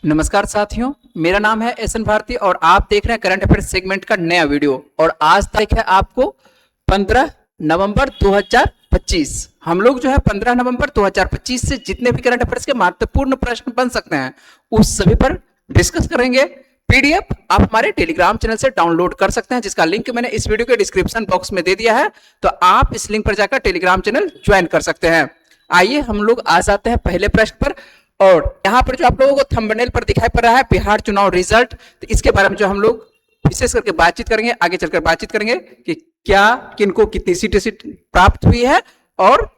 नमस्कार साथियों, मेरा नाम है एस एन भारती और आप देख रहे हैं करंट अफेयर्स सेगमेंट का नया वीडियो। और आज तारीख है आपको 15 नवंबर 2025। हम लोग जो है 15 नवंबर 2025 से जितने भी करंट अफेयर्स के महत्वपूर्ण प्रश्न बन सकते हैं उस सभी पर डिस्कस करेंगे। पीडीएफ आप हमारे टेलीग्राम चैनल से डाउनलोड कर सकते हैं, जिसका लिंक मैंने इस वीडियो के डिस्क्रिप्शन बॉक्स में दे दिया है, तो आप इस लिंक पर जाकर टेलीग्राम चैनल ज्वाइन कर सकते हैं। आइए हम लोग आ जाते हैं पहले प्रश्न पर। और यहाँ पर जो आप लोगों को थंबनेल पर दिखाई पड़ रहा है बिहार चुनाव रिजल्ट, तो इसके बारे में जो हम लोग विशेष करके बातचीत करेंगे, आगे चलकर बातचीत करेंगे कि क्या किनको कितनी सीट प्राप्त हुई है और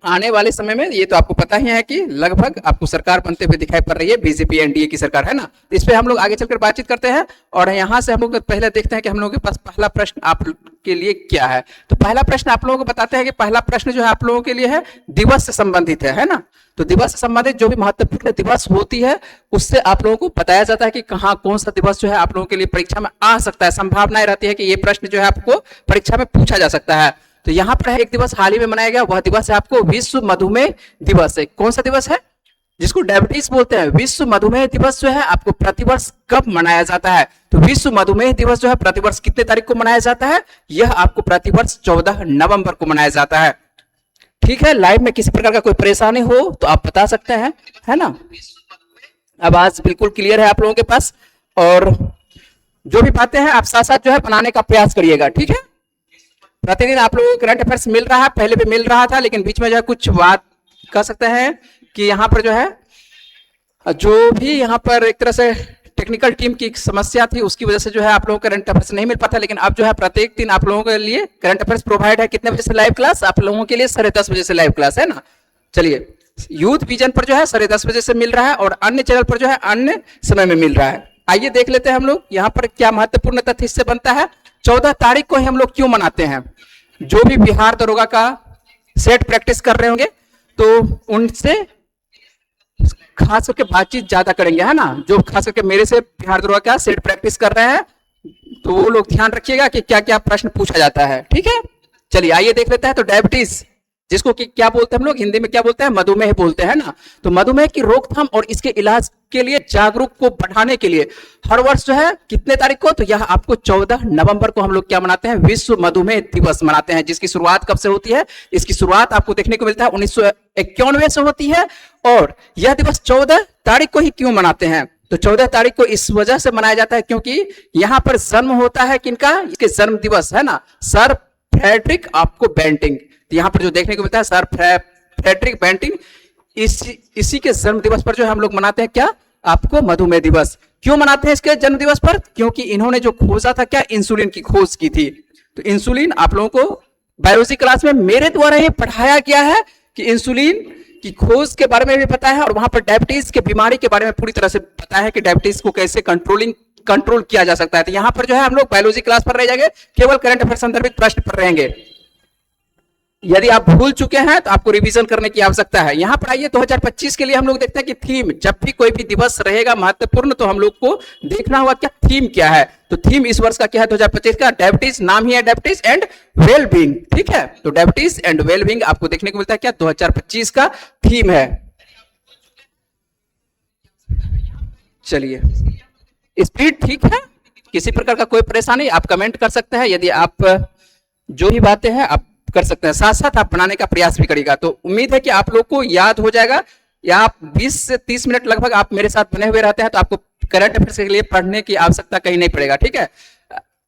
आने वाले समय में। ये तो आपको पता ही है कि लगभग आपको सरकार बनते हुए दिखाई पड़ रही है, बीजेपी एनडीए की सरकार है ना। तो इस पे हम लोग आगे चलकर बातचीत करते हैं। और यहाँ से हम लोग पहले देखते हैं कि हम लोगों के पास पहला प्रश्न आप के लिए क्या है। तो पहला प्रश्न आप लोगों को बताते हैं कि पहला प्रश्न जो है आप लोगों के लिए है दिवस से संबंधित है ना। तो दिवस से संबंधित जो भी महत्वपूर्ण दिवस होती है उससे आप लोगों को बताया जाता है कि कहाँ कौन सा दिवस जो है आप लोगों के लिए परीक्षा में आ सकता है। संभावनाएं रहती है कि ये प्रश्न जो है आपको परीक्षा में पूछा जा सकता है। तो यहाँ पर एक दिवस हाल ही में मनाया गया, वह दिवस है आपको विश्व मधुमेह दिवस है। कौन सा दिवस है जिसको डायबिटीज बोलते हैं। विश्व मधुमेह दिवस जो है आपको प्रतिवर्ष कब मनाया जाता है। तो विश्व मधुमेह दिवस जो है प्रतिवर्ष कितने तारीख को मनाया जाता है, यह आपको प्रतिवर्ष 14 नवंबर को मनाया जाता है। ठीक है, लाइव में किसी प्रकार का कोई परेशानी हो तो आप बता सकते हैं, है ना। आवाज बिल्कुल क्लियर है आप लोगों के पास। और जो भी बातें हैं आप साथ साथ जो है बनाने का प्रयास करिएगा, ठीक है। प्रतिदिन आप लोगों को करंट अफेयर्स मिल रहा है, पहले भी मिल रहा था, लेकिन बीच में जो है कुछ बात कह सकते हैं कि यहाँ पर जो है जो भी यहाँ पर एक तरह से टेक्निकल टीम की समस्या थी, उसकी वजह से जो है आप लोगों को करंट अफेयर्स नहीं मिल पाता। लेकिन अब जो है प्रत्येक दिन आप लोगों के लिए करंट अफेयर्स प्रोवाइड है। कितने बजे से लाइव क्लास आप लोगों के लिए? 10:30 बजे से लाइव क्लास है ना। चलिए, यूथ विजन पर जो है 10:30 बजे से मिल रहा है और अन्य चैनल पर जो है अन्य समय में मिल रहा है। आइए देख लेते हैं हम लोग यहाँ पर क्या महत्वपूर्ण तथ्य इससे बनता है। 14 तारीख को ही हम लोग क्यों मनाते हैं? जो भी बिहार दरोगा का सेट प्रैक्टिस कर रहे होंगे तो उनसे खास करके बातचीत ज्यादा करेंगे, है ना। जो खास करके मेरे से बिहार दरोगा का सेट प्रैक्टिस कर रहे हैं तो वो लोग ध्यान रखिएगा कि क्या क्या प्रश्न पूछा जाता है, ठीक है। चलिए आइए देख लेते हैं। तो डायबिटीज जिसको कि क्या बोलते हैं हम लोग हिंदी में, क्या बोलते हैं? मधुमेह बोलते हैं ना। तो मधुमेह की रोकथाम और इसके इलाज के लिए जागरूक को बढ़ाने के लिए हर वर्ष जो है कितने तारीख को, तो यह आपको 14 नवंबर को हम लोग क्या मनाते हैं? विश्व मधुमेह दिवस मनाते हैं। जिसकी शुरुआत कब से होती है? इसकी शुरुआत आपको देखने को मिलता है 1991 से होती है। और यह दिवस 14 तारीख को ही क्यों मनाते हैं? तो 14 तारीख को इस वजह से मनाया जाता है क्योंकि यहां पर जन्म होता है किनका? इसके जन्म दिवस है ना, सर फ्रेडरिक आपको बेंटिंग। तो यहाँ पर जो देखने को मिलता है सर फ्रेडरिक बेंटिंग, इसी के जन्म दिवस पर जो है हम लोग मनाते हैं क्या? आपको मधुमेह दिवस। क्यों मनाते हैं इसके जन्म दिवस पर? क्योंकि इन्होंने जो खोजा था क्या? इंसुलिन की खोज की थी। तो इंसुलिन आप लोगों को बायोलॉजी क्लास में मेरे द्वारा ये पढ़ाया गया है कि इंसुलिन की खोज के बारे में भी पता है और वहां पर डायबिटीज के बीमारी के बारे में पूरी तरह से पता है कि डायबिटीज को कैसे कंट्रोल किया जा सकता है। तो यहाँ पर जो है हम लोग बायोलॉजी क्लास पर रह जाएंगे, केवल करंट अफेयर संदर्भित प्रश्न पर रहेंगे। यदि आप भूल चुके हैं तो आपको रिवीजन करने की आवश्यकता है। यहां पर आइए 2025 के लिए हम लोग देखते हैं कि थीम, जब भी कोई भी दिवस रहेगा महत्वपूर्ण तो हम लोग को देखना होगा क्या थीम क्या है। तो थीम इस वर्ष का क्या है 2025 का? डायबिटीज, नाम ही है डायबिटीज एंड वेल बीइंग, ठीक है। तो डायबिटीज एंड वेल बीइंग आपको देखने को मिलता है क्या? 2025 का थीम है। चलिए, स्पीड ठीक है, किसी प्रकार का कोई परेशानी आप कमेंट कर सकते हैं। यदि आप जो भी बातें हैं आप कर सकते हैं, साथ साथ आप बनाने का प्रयास भी करिएगा। तो उम्मीद है कि आप लोग को याद हो जाएगा, या आप 20 से 30 मिनट लगभग आप मेरे साथ बने हुए रहते हैं तो आपको करंट अफेयर्स के लिए पढ़ने की आवश्यकता कहीं नहीं पड़ेगा, ठीक है।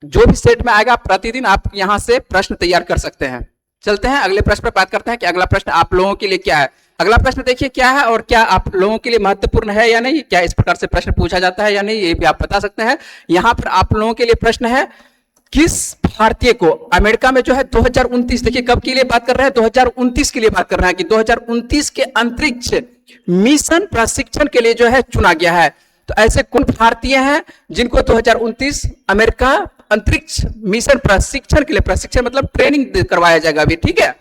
जो भी सेट में आएगा प्रतिदिन आप यहां से प्रश्न तैयार कर सकते हैं। चलते हैं अगले प्रश्न पर बात करते हैं कि अगला प्रश्न आप लोगों के लिए क्या है। अगला प्रश्न देखिए क्या है और क्या आप लोगों के लिए महत्वपूर्ण है या नहीं, क्या इस प्रकार से प्रश्न पूछा जाता है या नहीं, ये भी आप बता सकते हैं। यहां पर आप लोगों के लिए प्रश्न है, किस भारतीय को अमेरिका में जो है 2029, देखिए कब के लिए बात कर रहे हैं? 2029 के लिए बात कर रहे हैं कि 2029 के अंतरिक्ष मिशन प्रशिक्षण के लिए जो है चुना गया है। तो ऐसे कौन भारतीय हैं जिनको 2029 अमेरिका अंतरिक्ष मिशन प्रशिक्षण के लिए, प्रशिक्षण मतलब ट्रेनिंग करवाया जाएगा अभी, ठीक है।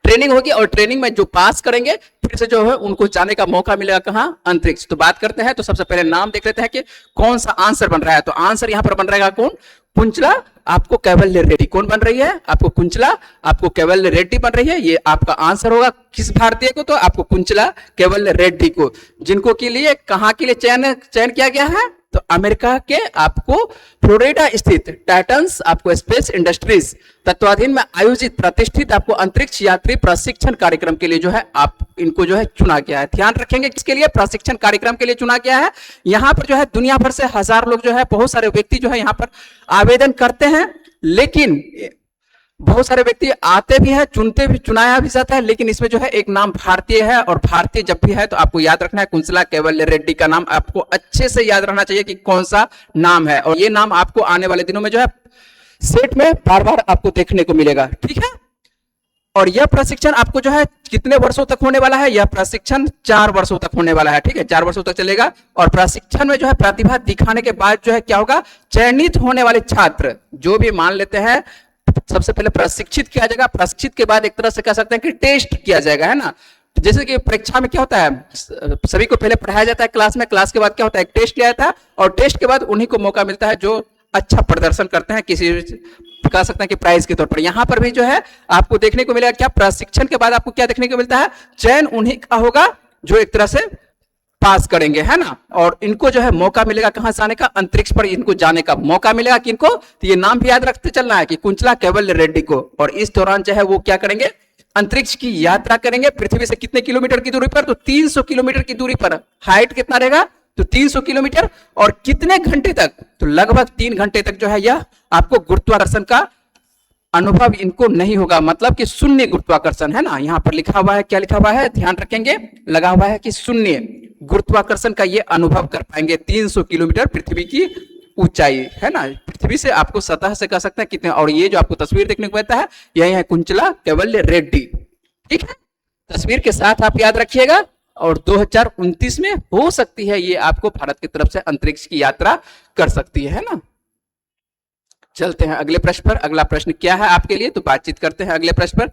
ट्रेनिंग होगी और ट्रेनिंग में जो पास करेंगे फिर से जो है उनको जाने का मौका मिलेगा कहां? अंतरिक्ष। तो बात करते हैं, तो सबसे पहले नाम देख लेते हैं कि कौन सा आंसर बन रहा है। तो आंसर यहां पर बन रहेगा कौन? पुंचला आपको कैवल्य रेड्डी कौन बन रही है? आपको कुंचला, आपको कैवल्य रेड्डी बन रही है। ये आपका आंसर होगा किस भारतीय को? तो आपको कुंचला कैवल्य रेड्डी को, जिनको के लिए कहां के लिए चयन किया गया है? तो अमेरिका के आपको फ्लोरिडा स्थित टाइटन्स आपको स्पेस इंडस्ट्रीज तत्वाधीन में आयोजित प्रतिष्ठित आपको अंतरिक्ष यात्री प्रशिक्षण कार्यक्रम के लिए जो है आप इनको जो है चुना गया है। ध्यान रखेंगे किसके लिए? प्रशिक्षण कार्यक्रम के लिए चुना गया है। यहां पर जो है दुनिया भर से हजार लोग जो है, बहुत सारे व्यक्ति जो है यहां पर आवेदन करते हैं, लेकिन बहुत सारे व्यक्ति आते भी हैं, चुनाया भी जाता है, लेकिन इसमें जो है एक नाम भारतीय है, और भारतीय जब भी है तो आपको याद रखना है कुंचला कैवल्य रेड्डी का नाम आपको अच्छे से याद रखना चाहिए कि कौन सा नाम है, और ये नाम आपको आने वाले दिनों में जो है सेट में बार बार आपको देखने को मिलेगा। ठीक है, और यह प्रशिक्षण आपको जो है कितने वर्षों तक होने वाला है? यह प्रशिक्षण 4 वर्षों तक होने वाला है। ठीक है, 4 वर्षों तक चलेगा, और प्रशिक्षण में जो है प्रतिभा दिखाने के बाद जो है क्या होगा? चयनित होने वाले छात्र जो भी मान लेते हैं, सबसे पहले प्रशिक्षित किया जाएगा, प्रशिक्षित के बाद एक तरह से कह सकते हैं कि टेस्ट किया जाएगा, है ना। जैसे कि परीक्षा में क्या होता है, सभी को पहले पढ़ाया जाता है क्लास में, क्लास के बाद क्या होता है? एक टेस्ट लिया जाता है, और टेस्ट के बाद उन्हीं को मौका मिलता है जो अच्छा प्रदर्शन करते हैं किसी कह सकते हैं कि प्राइज के तौर पर। यहां पर भी जो है आपको देखने को मिलेगा क्या? प्रशिक्षण के बाद आपको क्या देखने को मिलता है? चयन उन्हीं का होगा जो एक तरह से पास करेंगे, है ना, और इनको जो है मौका मिलेगा कहां से आने का? अंतरिक्ष पर इनको जाने का मौका मिलेगा। किनको? तो ये नाम भी याद रखते चलना है कि कुंचला कैवल्य रेड्डी को, और इस दौरान जो है वो क्या करेंगे? अंतरिक्ष की यात्रा करेंगे। पृथ्वी से कितने किलोमीटर की दूरी पर? तो 300 किलोमीटर की दूरी पर। हाइट कितना रहेगा? तो 300 किलोमीटर, और कितने घंटे तक? तो लगभग 3 घंटे तक जो है यह आपको गुरुत्वाकर्षण का अनुभव इनको नहीं होगा, मतलब कि शून्य गुरुत्वाकर्षण, है ना। यहां पर लिखा हुआ है, क्या लिखा हुआ है? ध्यान रखेंगे, लगा हुआ है कि शून्य गुरुत्वाकर्षण का ये अनुभव कर पाएंगे। 300 किलोमीटर पृथ्वी की ऊंचाई, है ना, पृथ्वी से आपको सतह से कह सकते हैं कितने। और ये जो आपको तस्वीर देखने को मिलता है यही है कुंचला कैवल्य रेड्डी। ठीक है, तस्वीर के साथ आप याद रखिएगा, और 2029 में हो सकती है ये आपको भारत की तरफ से अंतरिक्ष की यात्रा कर सकती है ना। चलते हैं अगले प्रश्न पर। अगला प्रश्न क्या है आपके लिए? तो बातचीत करते हैं अगले प्रश्न पर।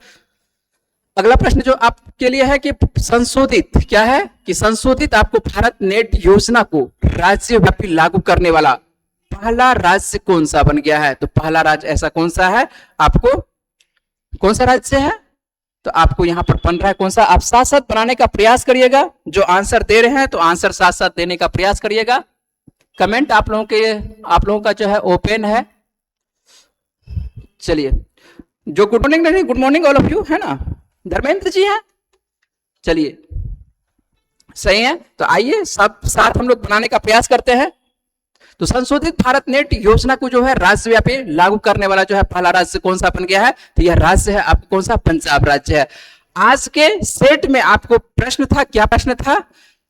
अगला प्रश्न जो आपके लिए है कि संशोधित क्या है? कि संशोधित आपको भारत नेट योजना को राज्यव्यापी लागू करने वाला पहला राज्य कौन सा बन गया है? तो पहला राज्य ऐसा कौन सा है? आपको कौन सा राज्य है? तो आपको यहां पर बन रहा है कौन सा? आप साथ साथ बनाने का प्रयास करिएगा। जो आंसर दे रहे हैं तो आंसर साथ साथ देने का प्रयास करिएगा। कमेंट आप लोगों का जो है ओपन है। चलिए, जो गुड मॉर्निंग नहीं, good morning all of you, है ना। धर्मेंद्र जी हैं, चलिए सही है। तो आइए सब साथ हम लोग बनाने का प्रयास करते हैं। तो संशोधित भारत नेट योजना को जो है राज्यव्यापी लागू करने वाला जो है पहला राज्य कौन सा बन गया है? तो यह राज्य है आपको कौन सा? पंजाब राज्य है। आज के सेट में आपको प्रश्न था, क्या प्रश्न था?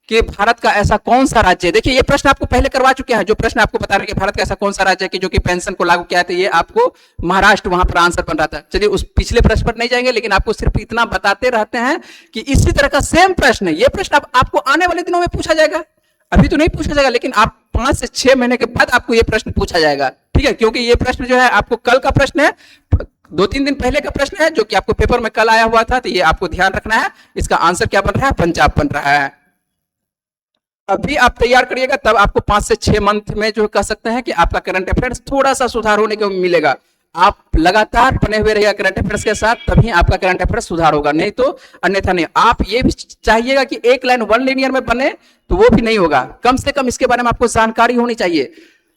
कि भारत का ऐसा कौन सा राज्य है। देखिए ये प्रश्न आपको पहले करवा चुके हैं, जो प्रश्न आपको बता रहे हैं कि भारत का ऐसा कौन सा राज्य है कि जो कि पेंशन को लागू किया था, ये आपको महाराष्ट्र वहां पर आंसर बन रहा था। चलिए उस पिछले प्रश्न पर नहीं जाएंगे, लेकिन आपको सिर्फ इतना बताते रहते हैं कि इसी तरह का सेम प्रश्न, ये प्रश्न आपको आने वाले दिनों में पूछा जाएगा। अभी तो नहीं पूछा जाएगा, लेकिन आप 5 से 6 महीने के बाद आपको ये प्रश्न पूछा जाएगा। ठीक है, क्योंकि ये प्रश्न जो है आपको कल का प्रश्न है, 2-3 दिन पहले का प्रश्न है, जो कि आपको पेपर में कल आया हुआ था। तो ये आपको ध्यान रखना है। इसका आंसर क्या बन रहा है? पंजाब बन रहा है। अभी आप तैयार करिएगा, तब आपको 5 से 6 मंथ में जो कह सकते हैं कि आपका करंट अफेयर्स थोड़ा सा सुधार होने को मिलेगा। आप लगातार बने हुए रहिएगा करंट अफेयर्स के साथ, तभी आपका करंट अफेयर्स सुधार होगा, नहीं तो अन्यथा नहीं। आप ये भी चाहिएगा कि एक लाइन 1 लिनियर में बने, तो वो भी नहीं होगा। कम से कम इसके बारे में आपको जानकारी होनी चाहिए।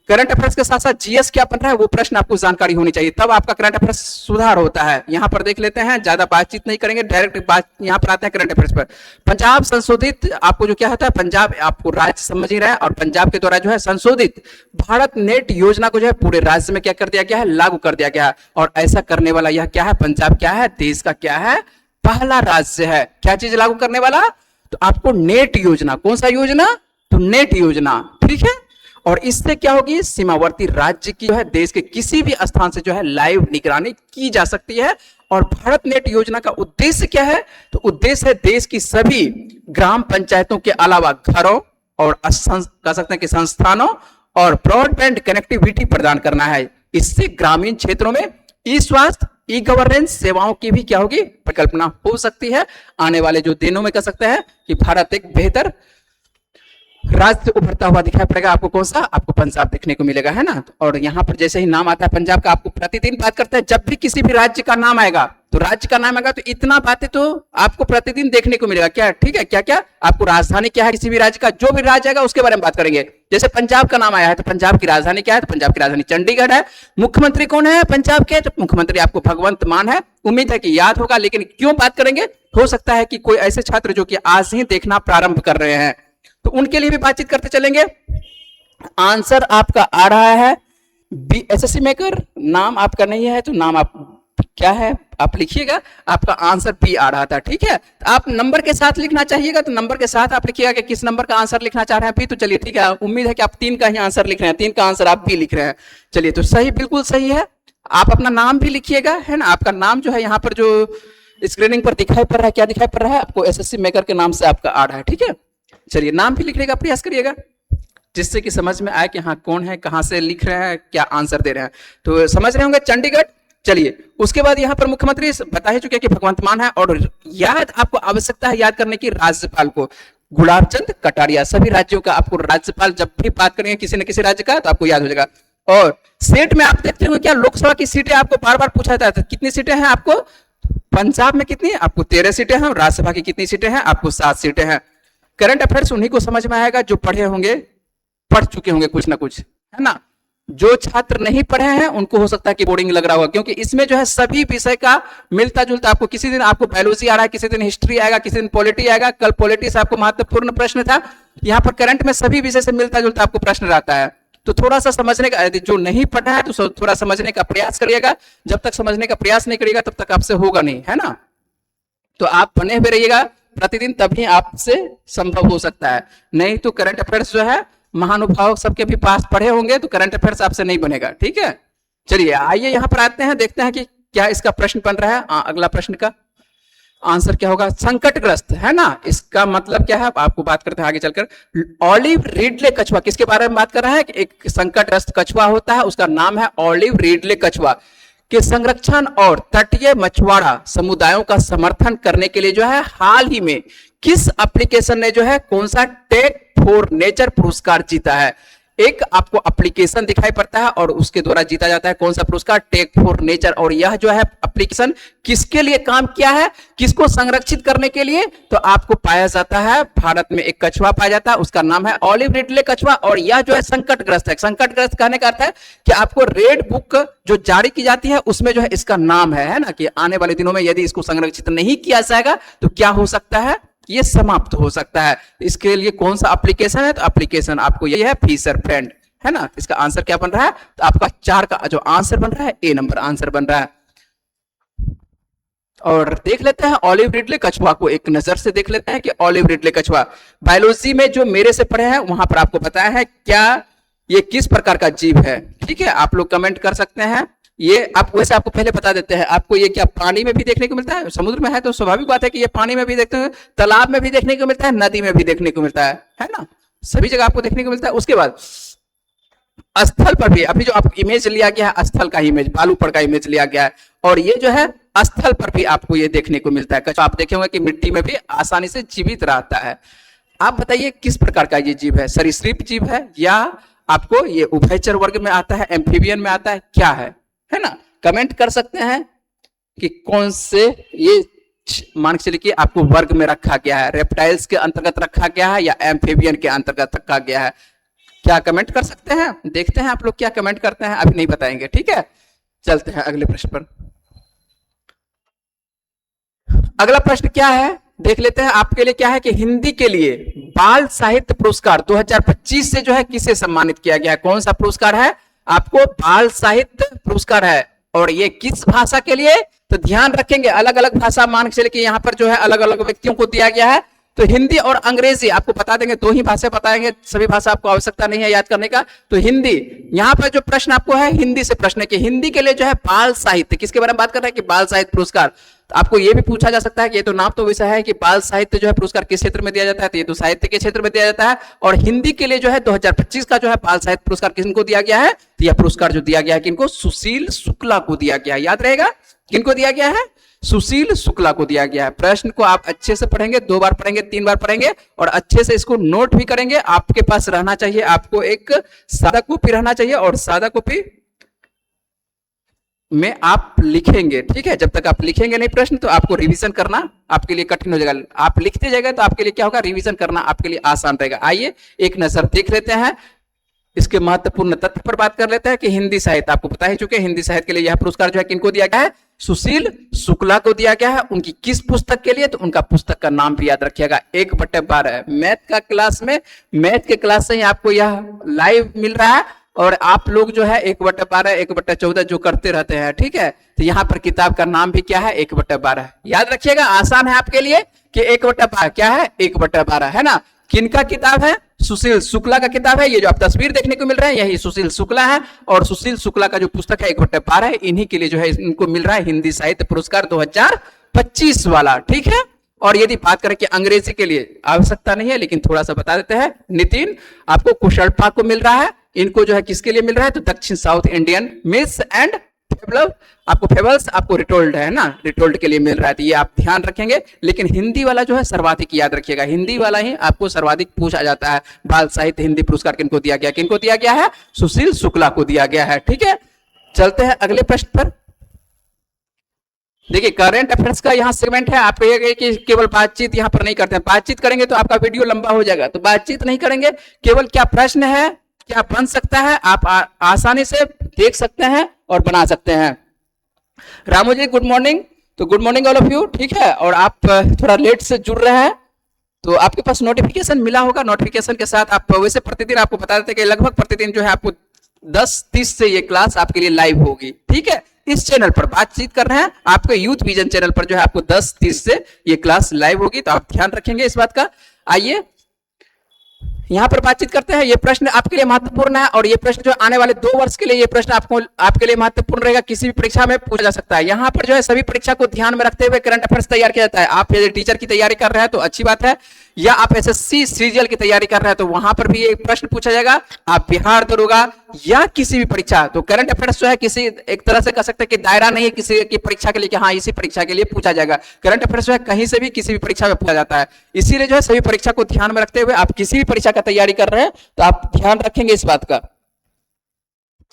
करंट अफेयर्स के साथ साथ जीएस क्या बन रहा है वो प्रश्न आपको जानकारी होनी चाहिए, तब आपका करंट अफेयर्स सुधार होता है। यहां पर देख लेते हैं, ज्यादा बातचीत नहीं करेंगे, डायरेक्ट बात यहां पर आते हैं करंट अफेयर्स पर। पंजाब संशोधित आपको जो क्या होता है, पंजाब आपको राज्य समझ ही रहा है, और पंजाब के द्वारा जो है संशोधित भारत नेट योजना को जो है पूरे राज्य में क्या कर दिया गया है? लागू कर दिया गया है। और ऐसा करने वाला यह क्या है? पंजाब क्या है? देश का क्या है? पहला राज्य है। क्या चीज लागू करने वाला? तो आपको नेट योजना। कौन सा योजना? तो नेट योजना। ठीक है, और इससे क्या होगी? सीमावर्ती राज्य की जो है देश के किसी भी स्थान से जो है लाइव निगरानी की जा सकती है। और भारत नेट योजना का उद्देश्य क्या है? तो उद्देश्य है देश की सभी ग्राम पंचायतों के अलावा घरों और कह सकते हैं कि संस्थानों और ब्रॉडबैंड कनेक्टिविटी प्रदान करना है। इससे ग्रामीण क्षेत्रों में ई स्वास्थ्य, ई गवर्नेंस सेवाओं की भी क्या होगी? परिकल्पना हो सकती है। आने वाले जो दिनों में कह सकते हैं कि भारत एक बेहतर राज्य उभरता हुआ दिखाई पड़ेगा आपको, कौन सा? आपको पंजाब देखने को मिलेगा, है ना। और यहाँ पर जैसे ही नाम आता है पंजाब का, आपको प्रतिदिन बात करते हैं, जब भी किसी भी राज्य का नाम आएगा तो राज्य का नाम आएगा तो इतना बातें तो आपको प्रतिदिन देखने को मिलेगा। क्या? ठीक है, क्या क्या आपको राजधानी क्या है किसी भी राज्य का, जो भी राज्य आएगा उसके बारे में बात करेंगे। जैसे पंजाब का नाम आया है तो पंजाब की राजधानी क्या है? तो पंजाब की राजधानी चंडीगढ़ है। मुख्यमंत्री कौन है पंजाब के? तो मुख्यमंत्री आपको भगवंत मान है। उम्मीद है कि याद होगा, लेकिन क्यों बात करेंगे, हो सकता है कि कोई ऐसे छात्र जो कि आज ही देखना प्रारंभ कर रहे हैं तो उनके लिए भी बातचीत करते चलेंगे। आंसर आपका आ रहा है बी, एसएससी मेकर। नाम आपका नहीं है तो नाम आप क्या है आप लिखिएगा, आपका आंसर बी आ रहा था। ठीक है, तो आप नंबर के साथ लिखना चाहिएगा, तो नंबर के साथ आप लिखिएगा कि किस नंबर का आंसर लिखना चाह रहे हैं बी। तो चलिए ठीक है, उम्मीद है कि आप 3 का ही आंसर लिख रहे हैं, 3 का आंसर आप बी लिख रहे हैं। चलिए, तो सही, बिल्कुल सही है। आप अपना नाम भी लिखिएगा, है ना। आपका नाम जो है यहाँ पर जो स्क्रीनिंग पर दिखाई पड़ रहा है, क्या दिखाई पड़ रहा है आपको? एसएससी मेकर के नाम से आपका आ रहा है। ठीक है, चलिए नाम भी लिखने का प्रयास करिएगा, जिससे कि समझ में आए कि हाँ कौन है, कहां से लिख रहे हैं, क्या आंसर दे रहे हैं। तो समझ रहे होंगे चंडीगढ़। चलिए, उसके बाद यहाँ पर मुख्यमंत्री बता ही चुके कि भगवंत मान है। और याद आपको आवश्यकता है याद करने की राज्यपाल को, गुलाब चंद कटारिया। सभी राज्यों का आपको राज्यपाल, जब भी बात करेंगे किसी न किसी राज्य का, तो आपको याद हो जाएगा। और सेट में आप देखते हो क्या लोकसभा की सीटें आपको बार बार पूछा जाता है, कितनी सीटें हैं आपको? पंजाब में कितनी? आपको 13 सीटें हैं। राज्यसभा की कितनी सीटें हैं? आपको 7 सीटें हैं। करंट अफेयर्स उन्हीं को समझ में आएगा जो पढ़े होंगे, पढ़ चुके होंगे कुछ ना कुछ, है ना। जो छात्र नहीं पढ़े हैं उनको हो सकता है कि बोरिंग लग रहा होगा, क्योंकि इसमें जो है सभी विषय का मिलता जुलता, आपको किसी दिन आपको बायोलॉजी आ रहा है, किसी दिन हिस्ट्री आएगा, किसी दिन पॉलिटी आएगा। कल पॉलिटी से आपको महत्वपूर्ण प्रश्न था, यहाँ पर करंट में सभी विषय से मिलता जुलता आपको प्रश्न रहता है। तो थोड़ा सा समझने का, जो नहीं पढ़ा है तो थोड़ा समझने का प्रयास करिएगा। जब तक समझने का प्रयास नहीं करिएगा तब तक आपसे होगा नहीं, है ना। तो आप बने हुए रहिएगा प्रतिदिन, तभी आपसे संभव हो सकता है। नहीं तो करंट अफेयर्स जो है महानुभाव सबके भी पास पढ़े होंगे तो करंट अफेयर्स आपसे नहीं बनेगा। ठीक है, चलिए आइए यहां पर आते हैं, देखते हैं कि क्या इसका प्रश्न बन रहा है। अगला प्रश्न का आंसर क्या होगा? संकटग्रस्त, है ना। इसका मतलब क्या है आपको बात करते हैं आगे चलकर। ऑलिव रिडले कछुआ, किसके बारे में बात कर रहा है? एक संकटग्रस्त कछुआ होता है, उसका नाम है ऑलिव रिडले कछुआ, के संरक्षण और तटीय मछुआरा समुदायों का समर्थन करने के लिए जो है हाल ही में किस एप्लीकेशन ने जो है कौन सा टेक फॉर नेचर पुरस्कार जीता है? एक आपको एप्लीकेशन दिखाई पड़ता है और उसके द्वारा जीता जाता है कौन सा पुरस्कार? Take for nature. और यह जो है एप्लीकेशन किसके लिए काम किया है, किसको संरक्षित करने के लिए? तो आपको पाया जाता है भारत में एक कछुआ पाया जाता है, उसका नाम है ऑलिव रिडले कछुआ। और यह जो है संकटग्रस्त है। संकटग्रस्त कहने का अर्थ है कि आपको रेड बुक जो जारी की जाती है उसमें जो है इसका नाम है ना, कि आने वाले दिनों में यदि इसको संरक्षित नहीं किया जाएगा तो क्या हो सकता है? ये समाप्त हो सकता है। इसके लिए कौन सा एप्लीकेशन है? तो एप्लीकेशन आपको ये है फिशर फ्रेंड, है ना। इसका आंसर क्या बन रहा है? तो आपका 4 का जो आंसर बन रहा है ए नंबर आंसर बन रहा है। और देख लेते हैं ऑलिव रिडले कछुआ को, एक नजर से देख लेते हैं कि ऑलिव रिडले कछुआ बायोलॉजी में जो मेरे से पढ़े हैं वहां पर आपको बताया है क्या ये किस प्रकार का जीव है। ठीक है, आप लोग कमेंट कर सकते हैं। ये आप वैसे आपको पहले बता देते हैं, आपको ये क्या पानी में भी देखने को मिलता है? समुद्र में है तो स्वाभाविक बात है कि ये पानी में भी देखते हैं, तालाब में भी देखने को मिलता है, नदी में भी देखने को मिलता है ना। सभी जगह आपको देखने को मिलता है। उसके बाद स्थल पर भी, अभी जो आप इमेज लिया गया है स्थल का इमेज, बालू पर का इमेज लिया गया है, और ये जो है स्थल पर भी आपको ये देखने को मिलता है। आप देखे होंगे कि मिट्टी में भी आसानी से जीवित रहता है। आप बताइए किस प्रकार का ये जीव है? सरीसृप जीव है या आपको ये उभयचर वर्ग में आता है, एम्फीबियन में आता है, क्या है ना। कमेंट कर सकते हैं कि कौन से ये मान के चलिए कि आपको वर्ग में रखा गया है, रेप्टाइल्स के अंतर्गत रखा गया है या एम्फीबियन के अंतर्गत रखा गया है। क्या कमेंट कर सकते हैं? देखते हैं आप लोग क्या कमेंट करते हैं, अभी नहीं बताएंगे। ठीक है, चलते हैं अगले प्रश्न पर। अगला प्रश्न क्या है देख लेते हैं आपके लिए। क्या है कि हिंदी के लिए बाल साहित्य पुरस्कार 2025 से जो है किसे सम्मानित किया गया है? कौन सा पुरस्कार है? आपको बाल साहित्य पुरस्कार है। और ये किस भाषा के लिए? तो ध्यान रखेंगे अलग अलग भाषा मान के चलिए कि यहाँ पर जो है अलग अलग व्यक्तियों को दिया गया है। तो हिंदी और अंग्रेजी आपको बता देंगे, 2 ही भाषा बताएंगे, सभी भाषा आपको आवश्यकता नहीं है याद करने का। तो हिंदी, यहाँ पर जो प्रश्न आपको है हिंदी से प्रश्न है कि हिंदी के लिए जो है बाल साहित्य, किसके बारे में बात कर रहे हैं कि बाल साहित्य पुरस्कार। तो आपको ये भी पूछा जा सकता है कि ये तो नाम तो विषय है कि बाल साहित्य जो है पुरस्कार किस क्षेत्र में दिया जाता है, तो ये तो साहित्य के क्षेत्र में दिया जाता है। और हिंदी के लिए जो है 2025 का जो है बाल साहित्य पुरस्कार किनको दिया गया है? तो यह पुरस्कार जो दिया गया है किनको? सुशील शुक्ला को दिया गया है। याद रहेगा किनको दिया गया है? सुशील शुक्ला को दिया गया है। प्रश्न को आप अच्छे से पढ़ेंगे, 2 बार पढ़ेंगे, 3 बार पढ़ेंगे और अच्छे से इसको नोट भी करेंगे। आपके पास रहना चाहिए, आपको एक सादा कॉपी रहना चाहिए और सादा कॉपी में आप लिखेंगे, ठीक है। जब तक आप लिखेंगे नहीं प्रश्न तो आपको रिवीजन करना आपके लिए कठिन हो जाएगा। आप लिखते जाएगा तो आपके लिए क्या होगा, रिवीजन करना आपके लिए आसान रहेगा। आइए एक नजर देख लेते हैं, इसके महत्वपूर्ण तथ्य पर बात कर लेते हैं कि हिंदी साहित्य, आपको पता ही चुके हैं हिंदी साहित्य के लिए यह पुरस्कार जो है किनको दिया गया है, सुशील शुक्ला को दिया गया है। उनकी किस पुस्तक के लिए, तो उनका पुस्तक का नाम भी याद रखिएगा, 1/12। मैथ का क्लास में, मैथ के क्लास से ही आपको यह लाइव मिल रहा है और आप लोग जो है 1/12 1/14 जो करते रहते हैं, ठीक है। तो यहाँ पर किताब का नाम भी क्या है, 1/12। याद रखिएगा, आसान है आपके लिए कि 1/12 क्या है, 1/12 है ना। किनका किताब है, सुशील शुक्ला का किताब है। ये जो आप तस्वीर देखने को मिल रहा है यही सुशील शुक्ला है और सुशील शुक्ला का जो पुस्तक है 1/12 है। इन्हीं के लिए जो है इनको मिल रहा है हिंदी साहित्य पुरस्कार 2025 वाला, ठीक है। और यदि बात करें कि अंग्रेजी के लिए आवश्यकता नहीं है लेकिन थोड़ा सा बता देते हैं, नितिन आपको कुशलपा को मिल रहा है। इनको जो है किसके लिए मिल रहा है, तो दक्षिण साउथ इंडियन मिस एंड आपको फेबल्स आपको रिटोल्ड है ना, रिटोल्ड के लिए मिल रहा है। तो ये आप ध्यान रखेंगे। लेकिन हिंदी वाला जो है सर्वाधिक याद रखिएगा, हिंदी वाला ही आपको सर्वाधिक पूछा जाता है। बाल साहित्य हिंदी पुरस्कार किनको दिया गया, किनको दिया गया है, सुशील शुक्ला को दिया गया है, ठीक है। चलते हैं अगले प्रश्न पर। देखिए करंट अफेयर्स का यहाँ सेगमेंट है। आप कहिएगा कि केवल बातचीत यहाँ पर नहीं करते हैं, बातचीत करेंगे तो आपका वीडियो लंबा हो जाएगा, तो बातचीत नहीं करेंगे। केवल क्या प्रश्न है, क्या बन सकता है, आप आसानी से देख सकते हैं और बना सकते हैं। रामू जी गुड मॉर्निंग। तो good morning all of you, ठीक है। और आप थोड़ा लेट से जुड़ रहे हैं तो आपके पास नोटिफिकेशन मिला होगा। नोटिफिकेशन के साथ आप वैसे प्रतिदिन आपको बता देते हैं कि लगभग प्रतिदिन जो है आपको 10:30 से ये क्लास आपके लिए लाइव होगी, ठीक है। इस चैनल पर बातचीत कर रहे हैं, आपके यूथ विजन चैनल पर जो है आपको 10:30 से ये क्लास लाइव होगी, तो आप ध्यान रखेंगे इस बात का। आइए यहां पर बातचीत करते हैं। ये प्रश्न आपके लिए महत्वपूर्ण है और ये प्रश्न जो आने वाले 2 वर्ष के लिए ये प्रश्न आपके लिए महत्वपूर्ण रहेगा, किसी भी परीक्षा में पूछा जा सकता है। यहाँ पर जो है सभी परीक्षा को ध्यान में रखते हुए करंट अफेयर्स तैयार किया जाता है। आप यदि टीचर की तैयारी कर रहे हैं तो अच्छी बात है, या आप एसएससी सीजीएल की तैयारी कर रहे हैं तो वहां पर भी एक प्रश्न पूछा जाएगा। आप बिहार दरोगा या किसी भी परीक्षा, तो करंट अफेयर्स जो है किसी एक तरह से कह सकते हैं कि दायरा नहीं है किसी की परीक्षा के लिए कि हाँ इसी परीक्षा के लिए पूछा जाएगा। करंट अफेयर्स जो है कहीं से भी किसी भी परीक्षा में पूछा जाता है। इसीलिए जो है सभी परीक्षा को ध्यान में रखते हुए आप किसी भी परीक्षा का तैयारी कर रहे हैं तो आप ध्यान रखेंगे इस बात का।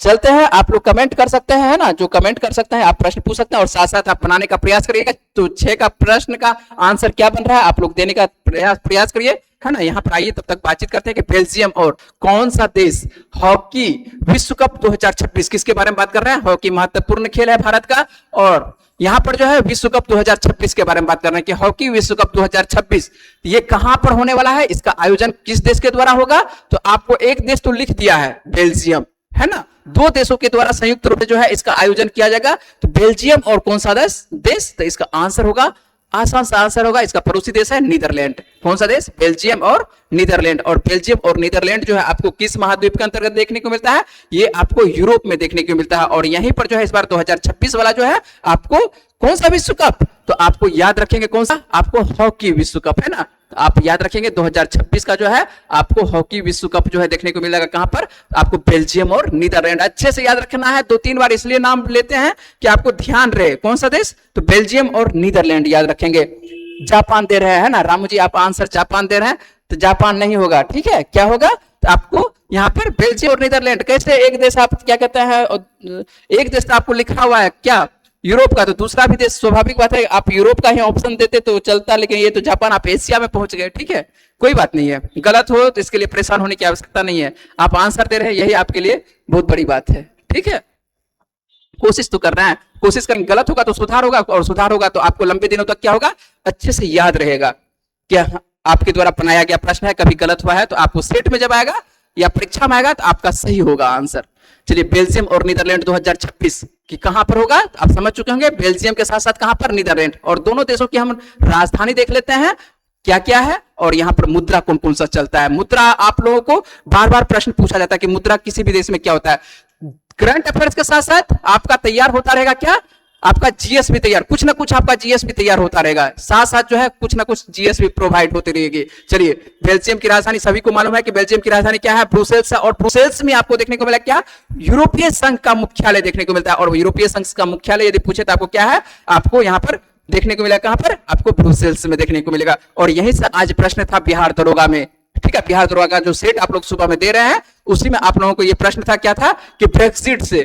चलते हैं, आप लोग कमेंट कर सकते हैं, है ना, जो कमेंट कर सकते हैं आप प्रश्न पूछ सकते हैं और साथ साथ आप बनाने का प्रयास करिएगा। तो 6 का प्रश्न का आंसर क्या बन रहा है आप लोग देने का प्रयास करिए, है ना। यहाँ पर आइए तब तक बातचीत करते हैं कि बेल्जियम और कौन सा देश हॉकी विश्व कप 2026 किसके बारे में बात कर रहे हैं। हॉकी महत्वपूर्ण खेल है भारत का और यहाँ पर जो है विश्व कप 2026 के बारे में बात कर रहे हैं कि हॉकी विश्व कप 2026 ये कहां पर होने वाला है, इसका आयोजन किस देश के द्वारा होगा। तो आपको एक देश तो लिख दिया है बेल्जियम, है ना, 2 देशों के द्वारा संयुक्त रूप से जो है इसका आयोजन किया जाएगा। तो बेल्जियम और कौन सा देश, तो इसका आंसर होगा, आसान सा आंसर होगा, इसका पड़ोसी देश है नीदरलैंड। कौन सा देश, बेल्जियम और नीदरलैंड। और बेल्जियम और नीदरलैंड जो है आपको किस महाद्वीप के अंतर्गत देखने को मिलता है, ये आपको यूरोप में देखने को मिलता है। और यहीं पर जो है इस बार 2026 वाला जो है आपको कौन सा विश्व कप, तो आपको याद रखेंगे कौन सा, आपको हॉकी विश्व कप, है ना। तो आप याद रखेंगे 2026 का जो है आपको हॉकी विश्व कप जो है देखने को मिलेगा कहां पर, आपको बेल्जियम और नीदरलैंड। अच्छे से याद रखना है, 2-3 बार इसलिए नाम लेते हैं कि आपको ध्यान रहे कौन सा देश, तो बेल्जियम और नीदरलैंड याद रखेंगे। जापान दे रहे हैं ना रामू जी, आप आंसर जापान दे रहे हैं, तो जापान नहीं होगा, ठीक है। क्या होगा, तो आपको यहाँ पर बेल्जियम और नीदरलैंड। कैसे एक देश आप क्या कहते हैं, एक देश तो आपको लिखा हुआ है क्या, यूरोप का, तो दूसरा भी देश स्वाभाविक बात है आप यूरोप का ही ऑप्शन देते तो चलता, लेकिन ये तो जापान, आप एशिया में पहुंच गए, ठीक है। कोई बात नहीं है, गलत हो तो इसके लिए परेशान होने की आवश्यकता नहीं है, आप आंसर दे रहे हैं यही आपके लिए बहुत बड़ी बात है, ठीक है। कोशिश तो कर रहे हैं, कोशिश करें, गलत होगा तो सुधार होगा और सुधार होगा तो आपको लंबे दिनों तक क्या होगा, अच्छे से याद रहेगा। क्या आपके द्वारा बनाया गया प्रश्न है, कभी गलत हुआ है तो आपको सेट में जब आएगा या परीक्षा में आएगा तो आपका सही होगा आंसर। चलिए बेल्जियम और नीदरलैंड 2026 कि कहां पर होगा, आप समझ चुके होंगे, बेल्जियम के साथ साथ कहां पर, नीदरलैंड। और दोनों देशों की हम राजधानी देख लेते हैं क्या क्या है और यहाँ पर मुद्रा कौन कौन सा चलता है। मुद्रा आप लोगों को बार बार प्रश्न पूछा जाता है कि मुद्रा किसी भी देश में क्या होता है। करंट अफेयर्स के साथ साथ आपका तैयार होता रहेगा क्या, आपका जीएस भी तैयार, कुछ ना कुछ आपका जीएस भी तैयार होता रहेगा, साथ साथ जो है कुछ ना कुछ जीएस भी प्रोवाइड होती रहेगी। चलिए बेल्जियम की राजधानी सभी को मालूम है कि बेल्जियम की राजधानी क्या है, ब्रुसेल्स है। और ब्रुसेल्स में आपको देखने को मिला क्या, यूरोपीय संघ का मुख्यालय देखने को मिलता है। और यूरोपीय संघ का मुख्यालय यदि पूछे तो आपको क्या है, आपको यहाँ पर देखने को मिलेगा, कहां पर आपको ब्रुसेल्स में देखने को मिलेगा। और यहीं से आज प्रश्न था बिहार दरोगा में, ठीक है, बिहार दरोगा का जो सेट आप लोग सुबह में दे रहे हैं उसी में आप लोगों को ये प्रश्न था, क्या था कि ब्रेक्सिट से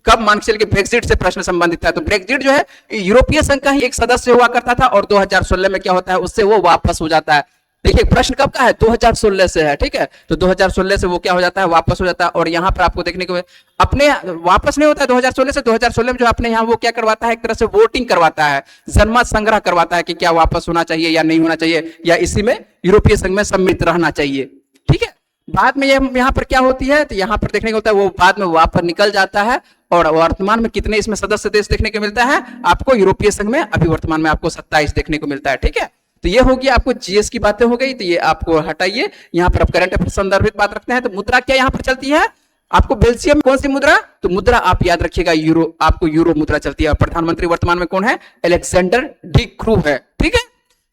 कब मान के चल के ब्रेक्सिट से प्रश्न संबंधित था। तो ब्रेक्सिट जो है यूरोपीय संघ का ही एक सदस्य हुआ करता था और 2016 में क्या होता है उससे वो वापस हो जाता है। देखिए प्रश्न कब का है, 2016 से है, ठीक है, तो 2016 से वो क्या हो जाता है, वापस हो जाता है। और यहाँ पर आपको देखने को अपने वापस नहीं होता है 2016 से, 2016 में जो अपने यहाँ वो क्या करवाता है, एक तरह से वोटिंग करवाता है, जनमत संग्रह करवाता है कि क्या वापस होना चाहिए या नहीं होना चाहिए, या इसी में यूरोपीय संघ में सम्मिलित रहना चाहिए, ठीक है। बाद में यहाँ पर क्या होती है, तो यहाँ पर देखने को होता है वो बाद में वापस निकल जाता है। और वर्तमान में कितने इसमें सदस्य देश देखने को मिलता है आपको यूरोपीय संघ में, अभी वर्तमान में आपको 27 देखने को मिलता है, ठीक है। तो ये होगी आपको जीएस की बातें हो गई, तो ये आपको हटाइए। यहाँ पर आप करंट अफेयर संदर्भित बात रखते हैं। तो मुद्रा क्या यहाँ पर चलती है आपको, बेल्जियम में कौन सी मुद्रा, तो मुद्रा आप याद रखिएगा यूरो, आपको यूरो मुद्रा चलती है। प्रधानमंत्री वर्तमान में कौन है, अलेक्जेंडर डी क्रू है, ठीक है।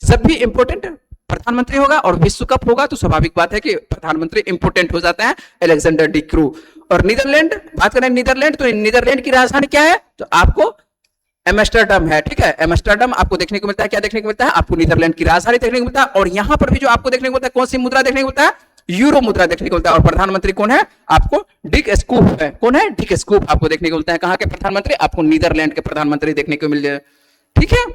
जब भी इंपोर्टेंट प्रधानमंत्री होगा और विश्व कप होगा तो स्वाभाविक बात है कि प्रधानमंत्री इंपोर्टेंट हो जाता है अलेक्जेंडर डी क्रू। और नीदरलैंड बात करें, नीदरलैंड, तो नीदरलैंड की राजधानी क्या है, तो आपको एम्स्टर्डम है, ठीक है। एम्स्टर्डम आपको देखने को मिलता है, क्या देखने को मिलता है आपको, नीदरलैंड की राजधानी देखने को मिलता है। और यहां पर भी जो आपको देखने को मिलता है कौन सी मुद्रा देखने को मिलता है, यूरो मुद्रा देखने को मिलता है। और प्रधानमंत्री कौन है आपको, डिक स्कूप है, कौन है, डिक स्कूप आपको देखने को मिलता है। कहां के प्रधानमंत्री, आपको नीदरलैंड के प्रधानमंत्री देखने को मिल जाए, ठीक है।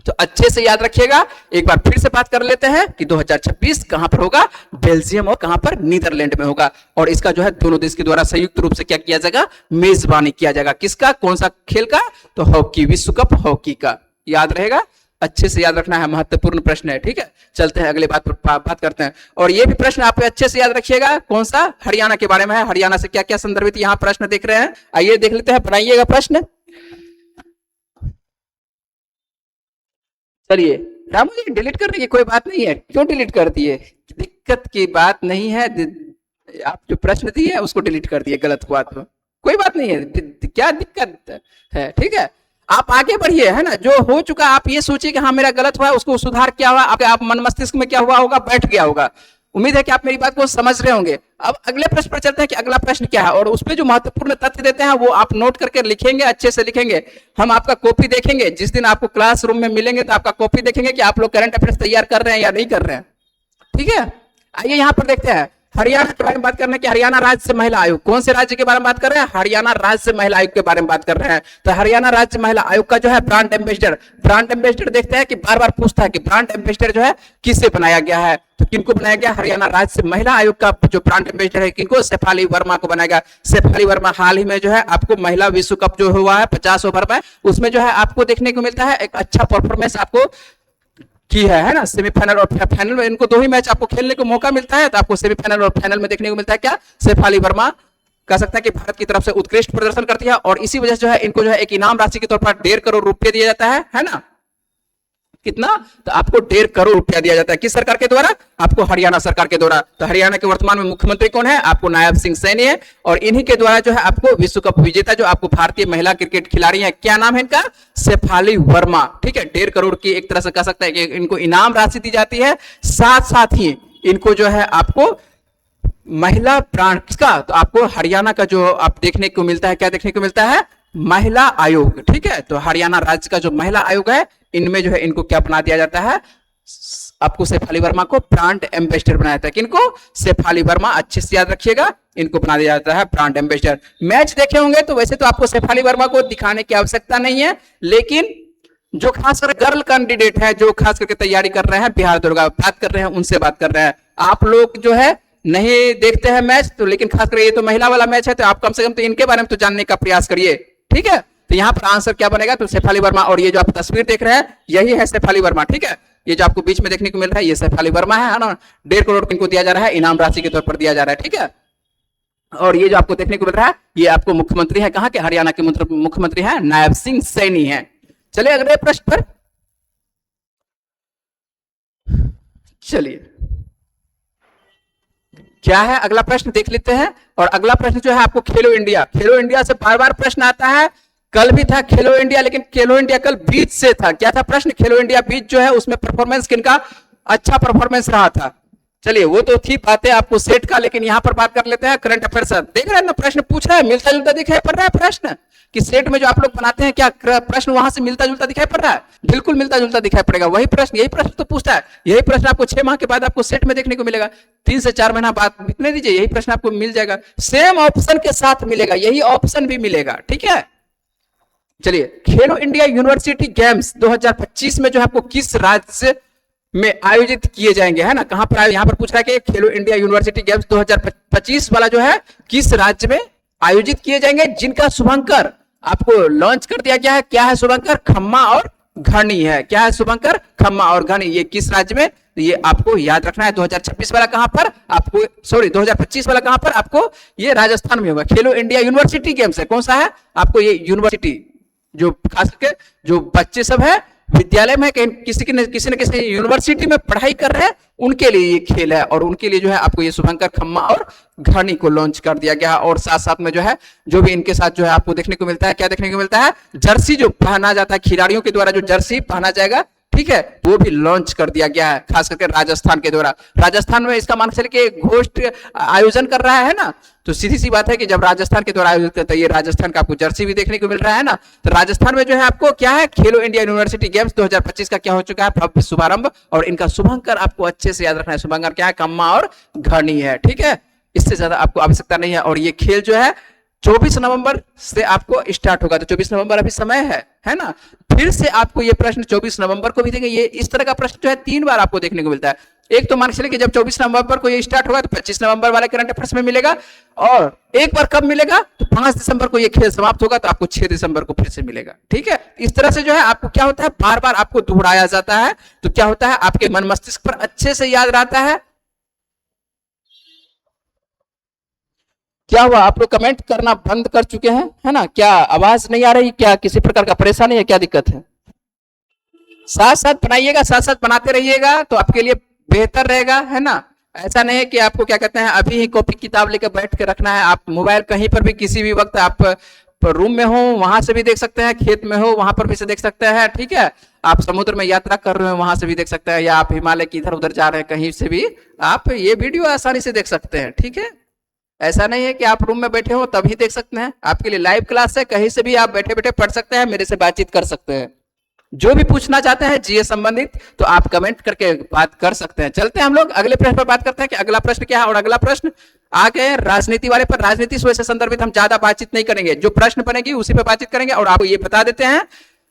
तो अच्छे से याद रखिएगा। एक बार फिर से बात कर लेते हैं कि 2026 कहां पर होगा, बेल्जियम और कहां पर, नीदरलैंड में होगा। और इसका जो है दोनों देश के द्वारा संयुक्त रूप से क्या किया जाएगा, मेजबानी किया जाएगा। किसका, कौन सा खेल का, तो हॉकी, विश्व कप हॉकी का, याद रहेगा, अच्छे से याद रखना है, महत्वपूर्ण प्रश्न है, ठीक है। चलते हैं अगले बात करते हैं। और ये भी प्रश्न आप अच्छे से याद रखिएगा, कौन सा, हरियाणा के बारे में है। हरियाणा से क्या क्या संदर्भित यहाँ प्रश्न देख रहे हैं, आइए देख लेते हैं, बनाइएगा प्रश्न। चलिए रामू जी डिलीट करने की कोई बात नहीं है, क्यों डिलीट कर दिए, दिक्कत की बात नहीं है, आप जो प्रश्न दिए है उसको डिलीट कर दिए, गलत हुआ तो कोई बात नहीं है, क्या दिक्कत है, ठीक है। आप आगे बढ़िए, है ना, जो हो चुका आप ये सोचिए कि हाँ मेरा गलत हुआ है, उसको सुधार क्या हुआ, आप मन मस्तिष्क में क्या हुआ होगा, बैठ गया होगा। उम्मीद है कि आप मेरी बात को समझ रहे होंगे। अब अगले प्रश्न पर चलते हैं कि अगला प्रश्न क्या है, और उसमें जो महत्वपूर्ण तथ्य देते हैं वो आप नोट करके लिखेंगे, अच्छे से लिखेंगे। हम आपका कॉपी देखेंगे, जिस दिन आपको क्लासरूम में मिलेंगे तो आपका कॉपी देखेंगे कि आप लोग करंट अफेयर्स तैयार कर रहे हैं या नहीं कर रहे हैं, ठीक है। आइए यहाँ पर देखते हैं, हरियाणा के बारे में बात करने की, हरियाणा राज्य महिला आयोग, कौन से राज्य के बारे में बात कर रहे हैं, हरियाणा राज्य महिला आयोग के बारे में बात कर रहे हैं। तो हरियाणा राज्य महिला आयोग का जो है ब्रांड एम्बेसडर देखते हैं कि बार बार पूछता है कि ब्रांड एम्बेसडर जो है किससे बनाया गया है, तो किनको बनाया गया, हरियाणा राज्य महिला आयोग का जो ब्रांड एम्बेसडर है किनको, शेफाली वर्मा को बनाया गया। शेफाली वर्मा हाल ही में जो है आपको महिला विश्व कप जो हुआ है 50 ओवर में, उसमें जो है आपको देखने को मिलता है एक अच्छा परफॉर्मेंस आपको की है ना। सेमीफाइनल और फाइनल में इनको दो ही मैच आपको खेलने को मौका मिलता है, तो आपको सेमीफाइनल और फाइनल में देखने को मिलता है क्या, शेफाली वर्मा कह सकता है कि भारत की तरफ से उत्कृष्ट प्रदर्शन करती है। और इसी वजह से जो है इनको जो है एक इनाम राशि के तौर पर 1.5 करोड़ रुपए दिया जाता है ना, कितना, तो आपको 1.5 करोड़ रुपया दिया जाता है, किस सरकार के द्वारा, आपको हरियाणा सरकार के द्वारा। तो हरियाणा के वर्तमान में मुख्यमंत्री कौन है, आपको नायब सिंह सैनी है। और इन्हीं के द्वारा जो है आपको विश्व कप विजेता जो आपको भारतीय महिला क्रिकेट खिलाड़ी है, क्या नाम है इनका, शेफाली वर्मा, ठीक है। 1.5 करोड़ की एक तरह से कह सकता है कि इनको इनाम राशि दी जाती है, साथ साथ ही इनको जो है आपको महिला प्राण का, तो आपको हरियाणा का जो आप देखने को मिलता है, क्या देखने को मिलता है, महिला आयोग, ठीक है। तो हरियाणा राज्य का जो महिला आयोग है इनमें जो है इनको क्या बना दिया जाता है, आपको शेफाली वर्मा को ब्रांड एम्बेसडर बनाया जाता है। किनको, शेफाली वर्मा, अच्छे से याद रखिएगा, इनको बना दिया जाता है ब्रांड एम्बेसडर। मैच देखे होंगे तो वैसे तो आपको शेफाली वर्मा को दिखाने की आवश्यकता नहीं है, लेकिन जो खासकर गर्ल कैंडिडेट है, जो खास करके तैयारी कर रहे हैं, बिहार दरोगा बात कर रहे हैं, उनसे बात कर रहे हैं। आप लोग जो है नहीं देखते हैं मैच तो, लेकिन खासकर ये तो महिला वाला मैच है, तो आप कम से कम तो इनके बारे में तो जानने का प्रयास करिए, ठीक है। तो यहाँ पर आंसर क्या बनेगा, तो शेफाली वर्मा, और ये जो आप तस्वीर देख रहे हैं यही है शेफाली वर्मा, ठीक है। ये जो आपको बीच में देखने को मिल रहा है ये शेफाली वर्मा है ना। 1.5 करोड़ इनको दिया जा रहा है, इनाम राशि के तौर पर दिया जा रहा है, ठीक है। और ये जो आपको देखने को मिल रहा है ये आपको मुख्यमंत्री है, कहाँ के, हरियाणा के मुख्यमंत्री है, नायब सिंह सैनी है। चलिए अगले प्रश्न पर चलिए, क्या है अगला प्रश्न देख लेते हैं। और अगला प्रश्न जो है आपको खेलो इंडिया से बार बार प्रश्न आता है, कल भी था खेलो इंडिया, लेकिन खेलो इंडिया कल बीच से था, क्या था प्रश्न, खेलो इंडिया बीच जो है उसमें परफॉर्मेंस किनका अच्छा परफॉर्मेंस रहा था। चलिए वो तो थी बातें आपको सेट का, लेकिन यहां पर बात कर लेते हैं करंट अफेयर। देख रहे हैं ना प्रश्न पूछ रहा है, मिलता जुलता दिखाई पड़ रहा है प्रश्न, कि सेट में जो आप लोग बनाते हैं क्या प्रश्न वहां से मिलता जुलता दिखाई पड़ रहा है? बिल्कुल मिलता जुलता दिखाई पड़ेगा। वही प्रश्न, यही प्रश्न तो पूछता है। यही प्रश्न आपको 6 माह के बाद आपको सेट में देखने को मिलेगा। 3 से 4 महीना बाद बीतने दीजिए, यही प्रश्न आपको मिल जाएगा, सेम ऑप्शन के साथ मिलेगा, यही ऑप्शन भी मिलेगा। ठीक है, चलिए, खेलो इंडिया यूनिवर्सिटी गेम्स 2025 में जो है आपको किस राज्य में आयोजित किए जाएंगे, है ना? कहां पर? यहां पर पूछ रहा है कि खेलो इंडिया यूनिवर्सिटी गेम्स 2025 वाला जो है किस राज्य में आयोजित किए जाएंगे, जिनका शुभंकर आपको लॉन्च कर दिया गया है। क्या है शुभंकर? खम्मा और घनी है। क्या है शुभंकर? खम्मा और घनी। ये किस राज्य में? ये आपको याद रखना है। 2026 वाला कहां पर आपको, सॉरी 2025 वाला कहां पर आपको? ये राजस्थान में होगा। खेलो इंडिया यूनिवर्सिटी गेम्स है, कौन सा है आपको? ये यूनिवर्सिटी, जो खास करके जो बच्चे सब है विद्यालय में किसी न किसी यूनिवर्सिटी में पढ़ाई कर रहे हैं, उनके लिए ये खेल है। और उनके लिए जो है आपको ये शुभंकर, खम्मा और घनी को लॉन्च कर दिया गया है। और साथ साथ में जो है जो भी इनके साथ जो है आपको देखने को मिलता है, क्या देखने को मिलता है? जर्सी जो पहना जाता है, खिलाड़ियों के द्वारा जो जर्सी पहना जाएगा, ठीक है, वो भी लॉन्च कर दिया गया है, खास करके राजस्थान के द्वारा। राजस्थान में इसका मान चलिए कि घोस्ट आयोजन कर रहा है ना, तो सीधी सी बात है कि जब राजस्थान के द्वारा आयोजित करता है, ये राजस्थान का आपको जर्सी भी देखने को मिल रहा है ना। तो राजस्थान में जो है आपको क्या है? खेलो इंडिया यूनिवर्सिटी गेम्स 2025 का क्या हो चुका है? भव्य शुभारंभ। और इनका शुभंकर आपको अच्छे से याद रखना है। शुभंकर क्या है? खम्मा और घनी है। ठीक है, इससे ज्यादा आपको आवश्यकता नहीं है। और ये खेल जो है 24 नवंबर से आपको स्टार्ट होगा। तो 24 नवंबर अभी समय है ना? फिर से आपको ये प्रश्न 24 नवंबर को भी देंगे। ये इस तरह का प्रश्न जो है 3 बार आपको देखने को मिलता है। एक तो मान के चलिए कि जब 24 नवंबर को ये स्टार्ट होगा तो 25 नवंबर वाले करंट अफेयर्स में मिलेगा। और एक बार कब मिलेगा? तो 5 दिसंबर को ये खेल समाप्त होगा, तो आपको 6 दिसंबर को फिर से मिलेगा। ठीक है, इस तरह से जो है आपको क्या होता है, बार बार आपको दोहराया जाता है। तो क्या होता है, आपके मन मस्तिष्क पर अच्छे से याद रहता है। क्या हुआ, आप लोग कमेंट करना बंद कर चुके हैं, है ना? क्या आवाज नहीं आ रही? क्या किसी प्रकार का परेशानी है? क्या दिक्कत है? साथ साथ बनाइएगा, साथ साथ बनाते रहिएगा, तो आपके लिए बेहतर रहेगा, है ना? ऐसा नहीं है कि आपको क्या कहते हैं अभी ही कॉपी किताब लेकर बैठ के रखना है। आप मोबाइल कहीं पर भी किसी भी वक्त आप रूम में हो वहां से भी देख सकते हैं, खेत में हो वहां पर भी से देख सकते हैं। ठीक है, आप समुद्र में यात्रा कर रहे हो वहां से भी देख सकते हैं, या आप हिमालय की इधर उधर जा रहे हैं कहीं से भी आप ये वीडियो आसानी से देख सकते हैं। ठीक है, ऐसा नहीं है कि आप रूम में बैठे हो तभी देख सकते हैं। आपके लिए लाइव क्लास है, कहीं से भी आप बैठे बैठे पढ़ सकते हैं, मेरे से बातचीत कर सकते हैं। जो भी पूछना चाहते हैं जीएस संबंधित तो आप कमेंट करके बात कर सकते हैं। चलते हैं हम लोग अगले प्रश्न पर बात करते हैं कि अगला प्रश्न क्या है। और अगला प्रश्न आ गए राजनीति वाले पर। राजनीति से संदर्भित हम ज्यादा बातचीत नहीं करेंगे, जो प्रश्न बनेगी उसी पर बातचीत करेंगे। और आपको ये बता देते हैं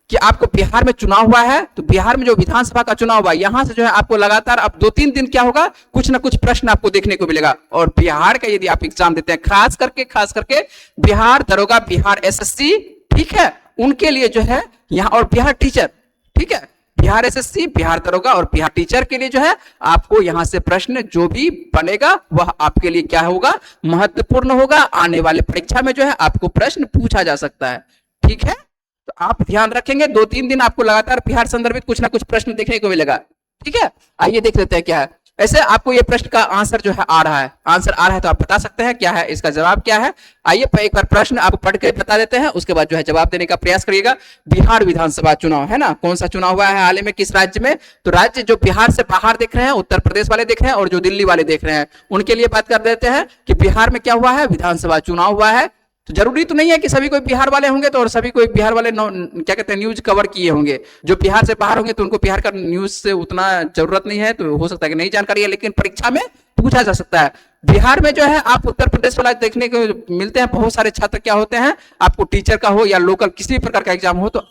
कि आपको बिहार में चुनाव हुआ है, तो बिहार में जो विधानसभा का चुनाव हुआ, यहां से जो है आपको लगातार अब 2-3 दिन क्या होगा, कुछ ना कुछ प्रश्न आपको देखने को मिलेगा। और बिहार का यदि आप एग्जाम देते हैं, खास करके बिहार दरोगा, बिहार एसएससी, ठीक है, उनके लिए जो है यहाँ, और बिहार टीचर, ठीक है, बिहार एसएससी, बिहार दरोगा और बिहार टीचर के लिए जो है आपको यहां से प्रश्न जो भी बनेगा वह आपके लिए क्या होगा, महत्वपूर्ण होगा। आने वाले परीक्षा में जो है आपको प्रश्न पूछा जा सकता है। ठीक है, तो आप ध्यान रखेंगे, 2-3 दिन आपको लगातार बिहार संदर्भित कुछ ना कुछ प्रश्न देखने को मिलेगा। ठीक है, आइए देख लेते हैं क्या है। ऐसे आपको ये प्रश्न का आंसर जो है आ रहा है, आंसर आ रहा है तो आप बता सकते हैं क्या है, इसका जवाब क्या है। आइए एक बार प्रश्न आपको पढ़ के बता देते हैं, उसके बाद जो है जवाब देने का प्रयास करिएगा। बिहार विधानसभा चुनाव है ना, कौन सा चुनाव हुआ है हाल ही में, किस राज्य में? तो राज्य जो बिहार से बाहर देख रहे हैं, उत्तर प्रदेश वाले देख रहे हैं और जो दिल्ली वाले देख रहे हैं, उनके लिए बात कर देते हैं कि बिहार में क्या हुआ है, विधानसभा चुनाव हुआ है। तो जरूरी तो नहीं है कि सभी कोई बिहार वाले होंगे तो और सभी कोई बिहार वाले क्या कहते हैं न्यूज कवर किए होंगे। जो बिहार से बाहर होंगे तो उनको बिहार का न्यूज से उतना जरूरत नहीं है, तो हो सकता है कि नहीं जानकारी है, लेकिन परीक्षा में पूछा जा सकता है। बिहार में जो है आप उत्तर प्रदेश वाला देखने को मिलते हैं, बहुत सारे छात्र क्या होते हैं, आपको टीचर का हो या लोकल किसी भी प्रकार का एग्जाम हो तो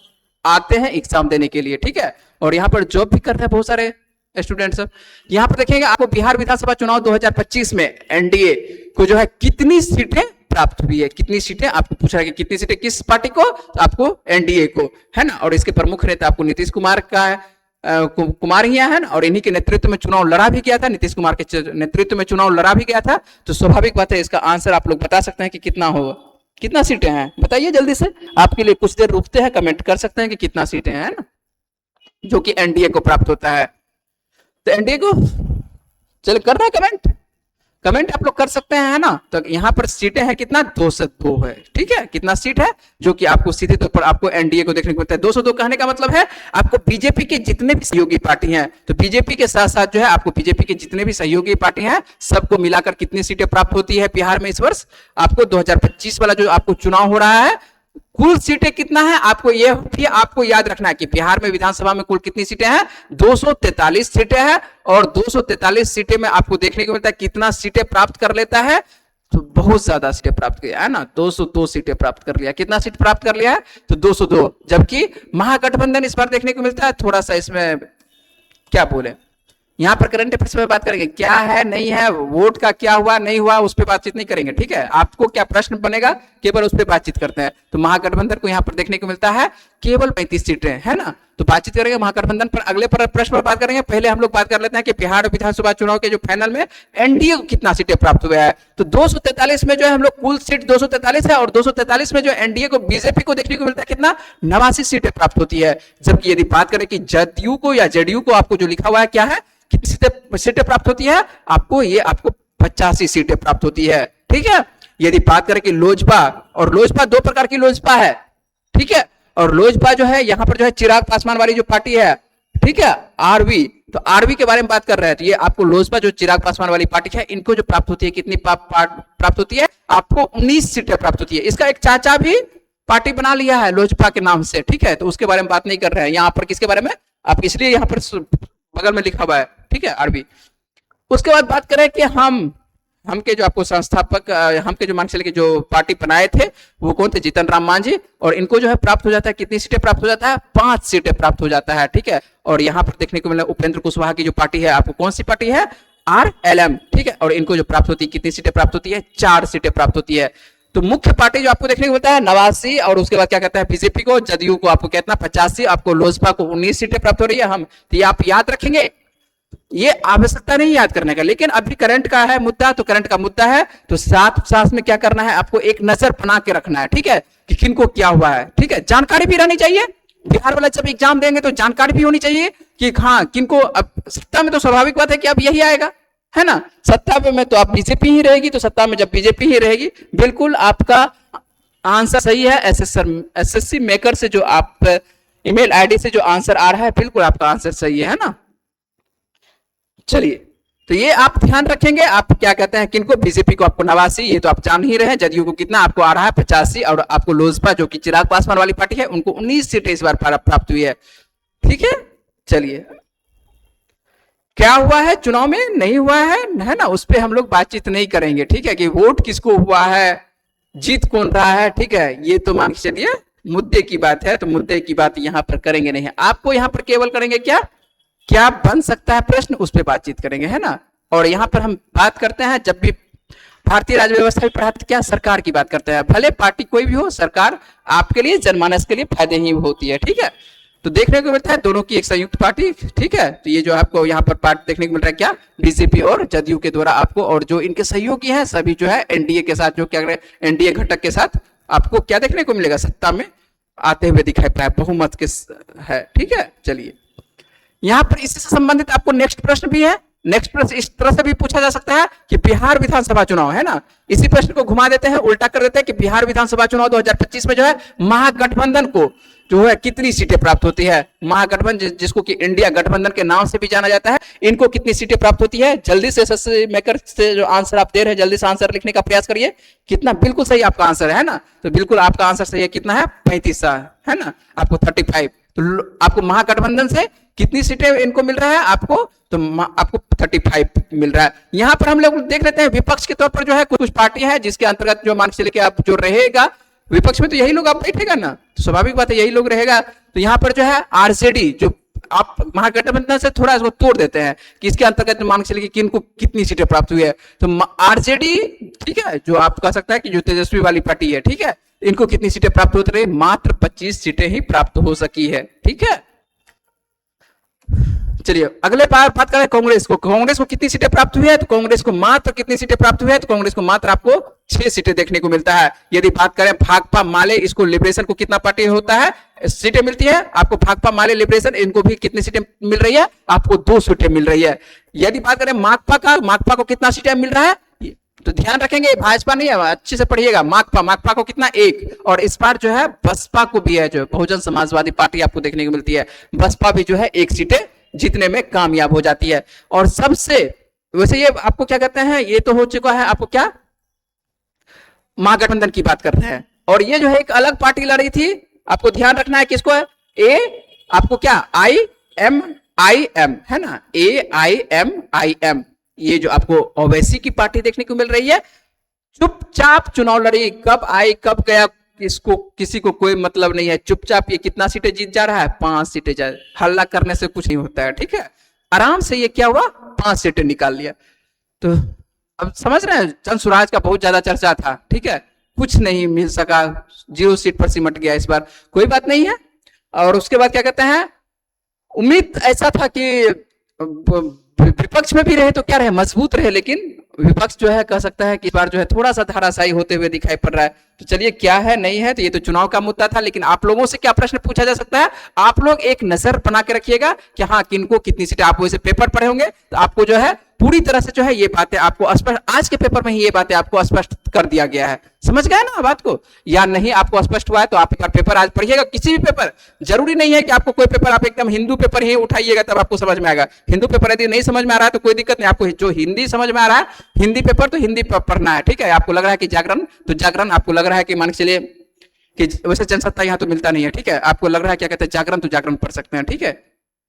आते हैं एग्जाम देने के लिए। ठीक है, और यहाँ पर जॉब भी करते हैं बहुत सारे स्टूडेंट्स। यहाँ पर देखेंगे आपको बिहार विधानसभा चुनाव 2025 में एनडीए को जो है कितनी सीटें प्राप्त हुई है, कितनी सीटें आपको पूछा है कि कितनी सीटें किस पार्टी को, तो आपको एनडीए को, है ना। और इसके प्रमुख नेता आपको नीतीश कुमार का कुमार ही है ना, और इन्हीं के नेतृत्व में चुनाव लड़ा भी गया था, नीतीश कुमार के नेतृत्व में चुनाव लड़ा भी गया था। तो स्वाभाविक बात है इसका आंसर आप लोग बता सकते हैं कि कितना होगा, कितना सीटें हैं बताइए जल्दी से। आपके लिए कुछ देर रुकते हैं, कमेंट कर सकते हैं कि कितना सीटें हैं ना जो कि एनडीए को प्राप्त होता है। तो एनडीए को चल कर रहा है कमेंट आप लोग कर सकते हैं, है ना। तो यहाँ पर सीटें हैं कितना, 202 है। ठीक है, कितना सीट है जो कि आपको सीधे तौर पर आपको एनडीए को देखने को मिलता है। 202 कहने का मतलब है आपको बीजेपी के जितने भी सहयोगी पार्टी हैं, तो बीजेपी के साथ साथ जो है आपको बीजेपी के जितने भी सहयोगी पार्टी हैं सबको मिलाकर कितनी सीटें प्राप्त होती है बिहार में इस वर्ष। आपको 2025 वाला जो आपको चुनाव हो रहा है कुल सीटें कितना है आपको ये भी आपको याद रखना है कि बिहार में विधानसभा में कुल कितनी सीटें हैं, 243 सीटें हैं। और 243 सीटें में आपको देखने को मिलता है कितना सीटें प्राप्त कर लेता है, तो बहुत ज्यादा सीटें प्राप्त किया है ना, 202 सीटें प्राप्त कर लिया। कितना सीट प्राप्त कर लिया है, तो 202। जबकि महागठबंधन इस बार देखने को मिलता है थोड़ा सा इसमें क्या बोले, यहाँ पर करंट अफेयर्स में बात करेंगे, क्या है नहीं है, वोट का क्या हुआ नहीं हुआ उस पर बातचीत नहीं करेंगे, ठीक है। आपको क्या प्रश्न बनेगा केवल उस पर बातचीत करते हैं। तो महागठबंधन को यहाँ पर देखने को मिलता है केवल 35 सीटें, है ना। तो बातचीत करेंगे महागठबंधन पर, अगले पर प्रश्न पर बात करेंगे। पहले हम लोग बात कर लेते हैं कि बिहार विधानसभा चुनाव के जो फाइनल में एनडीए को कितना सीटें प्राप्त हुआ है। तो 243 में जो है हम लोग कुल सीट 243 है, और 243 में जो एनडीए को बीजेपी को देखने को मिलता है कितना 89 सीटें प्राप्त होती है। जबकि यदि बात करें कि जदयू को या जेडीयू को, आपको जो लिखा हुआ है क्या है, कितनी सीटें प्राप्त होती है आपको, ये आपको 85 सीटें प्राप्त होती है, ठीक है। यदि बात करें कि लोजपा, और लोजपा दो प्रकार की लोजपा है, ठीक है। और लोजपा जो है यहाँ पर जो है चिराग पासवान वाली जो पार्टी है, ठीक है, आरवी, तो आरवी के बारे में बात कर रहे हैं। तो ये आपको लोजपा जो चिराग पासवान वाली पार्टी है, इनको जो प्राप्त होती है, कितनी प्राप्त होती है आपको 19 सीटें प्राप्त होती है। इसका एक चाचा भी पार्टी बना लिया है लोजपा के नाम से, ठीक है। तो उसके बारे में बात नहीं कर रहे हैं यहाँ पर, किसके बारे में, आप इसलिए यहाँ पर बगल में लिखा हुआ है, ठीक है, आरबी। उसके बाद बात करें कि हम के जो आपको संस्थापक, हम के जो मान के जो पार्टी बनाए थे वो कौन थे, जीतन राम मांझी। और इनको जो है प्राप्त हो जाता है, कितनी सीटें प्राप्त हो जाता है, 5 सीटें प्राप्त हो जाता है, ठीक है। और यहाँ पर देखने को मिला उपेंद्र कुशवाहा की जो पार्टी है, आपको कौन सी पार्टी है, आरएलएम, ठीक है। और इनको जो प्राप्त होती है, कितनी सीटें प्राप्त होती है, 4 सीटें प्राप्त होती है। तो मुख्य पार्टी जो आपको देखने को मिलता है 89, और उसके बाद क्या कहता है बीजेपी को, जदयू को आपको कितना 85, आपको लोजपा को 19 सीटें प्राप्त हो रही है। हम तो ये आप याद रखेंगे, ये आवश्यकता नहीं याद करने का, लेकिन अभी करंट का है मुद्दा, तो करंट का मुद्दा है तो साथ साथ में क्या करना है, आपको एक नजर बना के रखना है, ठीक है, कि किनको क्या हुआ है, ठीक है। जानकारी भी रहनी चाहिए, बिहार वाला जब एग्जाम देंगे तो जानकारी भी होनी चाहिए कि हाँ किनको, अब सत्ता में तो स्वाभाविक बात है कि अब यही आएगा, है ना। सत्ता में तो आप बीजेपी ही रहेगी, तो सत्ता में जब बीजेपी ही रहेगी, बिल्कुल आपका आंसर सही है। एसएससी मेकर से जो आप ईमेल आईडी से जो आंसर आ रहा है, बिल्कुल आपका आंसर सही है ना। चलिए, तो ये आप ध्यान रखेंगे, आप क्या कहते हैं किनको, बीजेपी को आपको 89, ये तो आप जान ही रहे हैं। जदयू को कितना आपको आ रहा है 85, और आपको लोजपा जो कि चिराग पासवान वाली पार्टी है, उनको 19 सीटें इस बार प्राप्त हुई है, ठीक है। चलिए, क्या हुआ है चुनाव में, नहीं हुआ है ना, उस पर हम लोग बातचीत नहीं करेंगे, ठीक है, कि वोट किसको हुआ है, जीत कौन रहा है, ठीक है। ये तो मान के चलिए मुद्दे की बात है, तो मुद्दे की बात यहां पर करेंगे नहीं। आपको यहां पर केवल करेंगे क्या बन सकता है प्रश्न, उस पर बातचीत करेंगे, है ना। और यहां पर हम बात करते हैं, जब भी भारतीय राज्य व्यवस्था भी पढ़ाते हैं, क्या सरकार की बात करते हैं। भले पार्टी कोई भी हो, सरकार आपके लिए, जनमानस के लिए फायदे ही होती है, ठीक है। तो देखने को मिलता है दोनों की एक संयुक्त पार्टी, ठीक है। तो ये जो आपको यहाँ पर पार्टी देखने को मिल रहा है, क्या बीजेपी और जदयू के द्वारा आपको, और जो इनके सहयोगी हैं सभी जो है एनडीए के साथ, जो क्या करें एनडीए घटक के साथ आपको क्या देखने को मिलेगा, सत्ता में आते हुए दिखाई पड़ा है, बहुमत के है, ठीक है। चलिए, यहां पर इससे संबंधित आपको नेक्स्ट प्रश्न भी है। नेक्स्ट प्रश्न इस तरह से भी पूछा जा सकता है कि बिहार विधानसभा चुनाव, है ना, इसी प्रश्न को घुमा देते हैं, उल्टा कर देते हैं कि बिहार विधानसभा चुनाव 2025 में जो है महागठबंधन को जो है कितनी सीटें प्राप्त होती है। महागठबंधन जिसको कि इंडिया गठबंधन के नाम से भी जाना जाता है, इनको कितनी सीटें प्राप्त होती है। जल्दी से एसएससी मेकर से जो आंसर आप दे रहे हैं, जल्दी से आंसर लिखने का प्रयास करिए। कितना, बिल्कुल सही आपका आंसर है ना, तो बिल्कुल आपका आंसर सही है, कितना है 35, है ना, आपको 35। तो आपको महागठबंधन से कितनी सीटें इनको मिल रहा है, आपको तो आपको 35 मिल रहा है। यहां पर हम लोग देख लेते हैं विपक्ष के तौर पर जो है कुछ पार्टी है जिसके अंतर्गत जो मान के चलिए आप जो रहेगा विपक्ष में, तो यही लोग आप बैठेगा ना, तो स्वाभाविक बात है यही लोग रहेगा। तो यहां पर जो है आरजेडी, जो आप महागठबंधन से थोड़ा इसको तोड़ देते हैं कि इसके अंतर्गत मान के चलिए कि इनको कितनी सीटें प्राप्त हुई है, तो आरजेडी, ठीक है, जो आप कह सकता है कि जो तेजस्वी वाली पार्टी है, ठीक है, इनको कितनी सीटें प्राप्त होती रही, मात्र 25 सीटें ही प्राप्त हो सकी है, ठीक है। चलिए, अगले बात करें कांग्रेस को। कांग्रेस को कितनी सीटें प्राप्त हुई है, तो कांग्रेस को मात्र कितनी सीटें प्राप्त हुई है, तो कांग्रेस को मात्र आपको 6 सीटें देखने को मिलता है। यदि बात करें भाकपा माले, इसको लिबरेशन को कितना पार्टी होता है, सीटें मिलती है आपको, भाकपा माले लिबरेशन, इनको भी कितनी सीटें मिल रही है, आपको 2 सीटें मिल रही है। यदि बात करें माकपा को कितना सीटें मिल रहा है, तो ध्यान रखेंगे भाजपा नहीं है, अच्छे से पढ़िएगा, माकपा को कितना 1, और इस बार जो है बसपा को भी है, जो बहुजन समाजवादी पार्टी आपको देखने को मिलती है, बसपा भी जो है 1 सीटें जीतने में कामयाब हो जाती है। और सबसे वैसे ये आपको क्या कहते हैं, ये तो हो चुका है, आपको क्या महागठबंधन की बात कर रहे हैं, और ये जो है एक अलग पार्टी लड़ रही थी। आपको ध्यान रखना है किसको है, ए आपको क्या IMIM है ना, AIMIM, ये जो आपको ओवैसी की पार्टी देखने को मिल रही है, चुपचाप चुनाव लड़ी, कब आई कब गया इसको किसी को कोई मतलब नहीं है, चुपचाप ये कितना सीटें जीत जा रहा है, 5 सीटें जा, हल्ला करने से कुछ नहीं होता है, ठीक है, आराम से ये क्या हुआ 5 सीटें निकाल लिया। तो अब समझ रहे हैं, चंद स्वराज का बहुत ज्यादा चर्चा था, ठीक है, कुछ नहीं मिल सका, 0 सीट पर सिमट गया इस बार, कोई बात नहीं है। और उसके बाद क्या कहते हैं, उम्मीद ऐसा था कि विपक्ष में भी रहे तो क्या रहे, मजबूत रहे, लेकिन विपक्ष जो है कह सकता है कि इस बार जो है थोड़ा सा धाराशायी होते हुए दिखाई पड़ रहा है। तो चलिए क्या है नहीं है, तो ये तो चुनाव का मुद्दा था, लेकिन आप लोगों से क्या प्रश्न पूछा जा सकता है, आप लोग एक नजर बना के रखिएगा कि हाँ किनको कितनी सीटें, आप वैसे पेपर पढ़े होंगे तो आपको जो है पूरी तरह से जो है ये बातें आपको स्पष्ट, आज के पेपर में ही ये बातें आपको स्पष्ट कर दिया गया है, समझ गए ना बात को, या नहीं आपको स्पष्ट हुआ है तो आप एक बार पेपर आज पढ़िएगा, किसी भी पेपर, जरूरी नहीं है कि आपको कोई पेपर आप एकदम हिंदू पेपर ही उठाइएगा तब आपको समझ में आएगा, हिंदू पेपर यदि नहीं समझ में आ रहा है तो कोई दिक्कत नहीं, आपको जो हिंदी समझ में आ रहा है हिंदी पेपर तो हिंदी पढ़ना है, ठीक है, आपको लग रहा है कि जागरण, तो जागरण आपको लग रहा है कि मान के चलिए कि वैसे जनसत्ता यहाँ तो मिलता नहीं है, ठीक है, आपको लग रहा है क्या कहते हैं जागरण, तो जागरण पढ़ सकते हैं, ठीक है।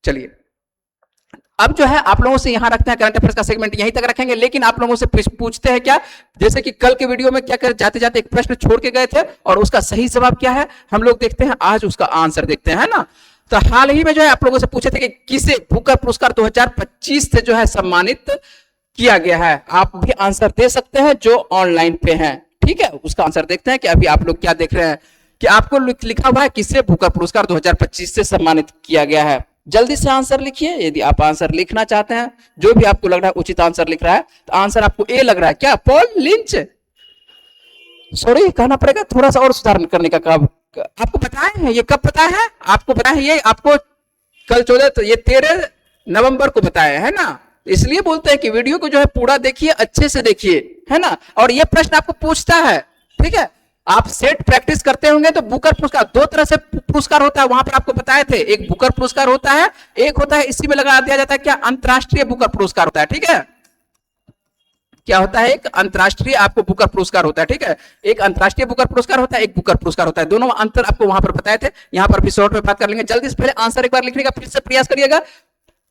चलिए अब जो है आप लोगों से यहां रखते हैं करंट अफेयर्स का सेगमेंट यहीं तक रखेंगे, लेकिन आप लोगों से पूछते हैं क्या, जैसे कि कल के वीडियो में क्या कर जाते जाते एक प्रश्न छोड़ के गए थे और उसका सही जवाब क्या है हम लोग देखते हैं, आज उसका आंसर देखते हैं ना। तो हाल ही में जो है आप लोगों से पूछे थे कि किसे बुकर पुरस्कार 2025 से जो है सम्मानित किया गया है, आप भी आंसर दे सकते हैं जो ऑनलाइन पे हैं, ठीक है, उसका आंसर देखते हैं कि अभी आप लोग क्या देख रहे हैं कि आपको लिखा हुआ है किसे बुकर पुरस्कार 2025 से सम्मानित किया गया है, जल्दी से आंसर लिखिए। यदि आप आंसर लिखना चाहते हैं, जो भी आपको लग रहा है उचित आंसर लिख रहा है, तो आंसर आपको ए लग रहा है क्या, पॉल लिंच, सॉरी कहना पड़ेगा, थोड़ा सा और सुधार करने का काम आपको बताए हैं, ये कब पता है आपको, बताए हैं ये आपको कल 14, तो ये 13 नवंबर को बताया है ना, इसलिए बोलते हैं कि वीडियो को जो है पूरा देखिए, अच्छे से देखिए, है ना। और ये प्रश्न आपको पूछता है, ठीक है, आप सेट प्रैक्टिस करते होंगे तो बुकर पुरस्कार, 2 तरह से पुरस्कार होता है, वहां पर आपको बताए थे, एक बुकर पुरस्कार होता है, एक होता है इसी में लगा दिया जाता है क्या, अंतरराष्ट्रीय बुकर पुरस्कार होता है, ठीक है, क्या होता है, एक अंतरराष्ट्रीय आपको बुकर पुरस्कार होता है, ठीक है, एक अंतरराष्ट्रीय बुकर पुरस्कार होता है, एक बुकर पुरस्कार होता है, दोनों अंतर आपको वहां पर बताए थे, यहां पर भी शॉर्ट में बात कर लेंगे। जल्दी से पहले आंसर एक बार लिखने का फिर से प्रयास करिएगा।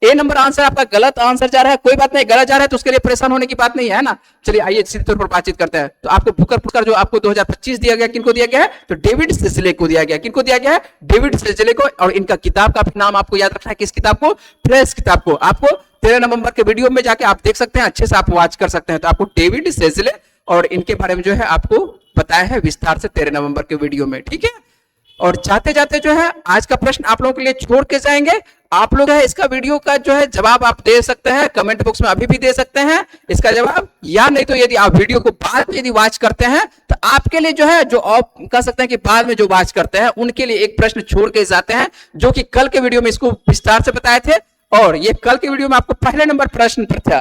ए नंबर आंसर आपका गलत आंसर जा रहा है, कोई बात नहीं, गलत जा रहा है तो उसके लिए परेशान होने की बात नहीं है ना। चलिए आइए सीधे तौर पर बातचीत करते हैं। तो आपको बुकर पुरस्कार जो आपको 2025 दिया गया, किनको दिया गया है, तो डेविड सेजले को दिया गया, किनको दिया गया है, डेविड सेजले को, और इनका किताब का नाम आपको याद रखना है, किस किताब को, फ्रेश किताब को, आपको 13 नवंबर के वीडियो में जाके आप देख सकते हैं, अच्छे से आप वॉच कर सकते हैं। तो आपको डेविड सेजले और इनके बारे में जो है आपको बताया है विस्तार से 13 नवंबर के वीडियो में, ठीक है। और जाते जाते जो है आज का प्रश्न आप लोगों के लिए छोड़ के जाएंगे, आप लोग है इसका वीडियो का जो है जवाब आप दे सकते हैं, कमेंट बॉक्स में अभी भी दे सकते हैं इसका जवाब, या नहीं तो यदि आप वीडियो को बाद में यदि वॉच करते हैं तो आपके लिए जो है, जो आप कह सकते हैं कि बाद में जो वॉच करते हैं उनके लिए एक प्रश्न छोड़ के जाते हैं, जो कि कल के वीडियो में इसको विस्तार से बताए थे, और ये कल के वीडियो में आपको पहले नंबर प्रश्न पर था,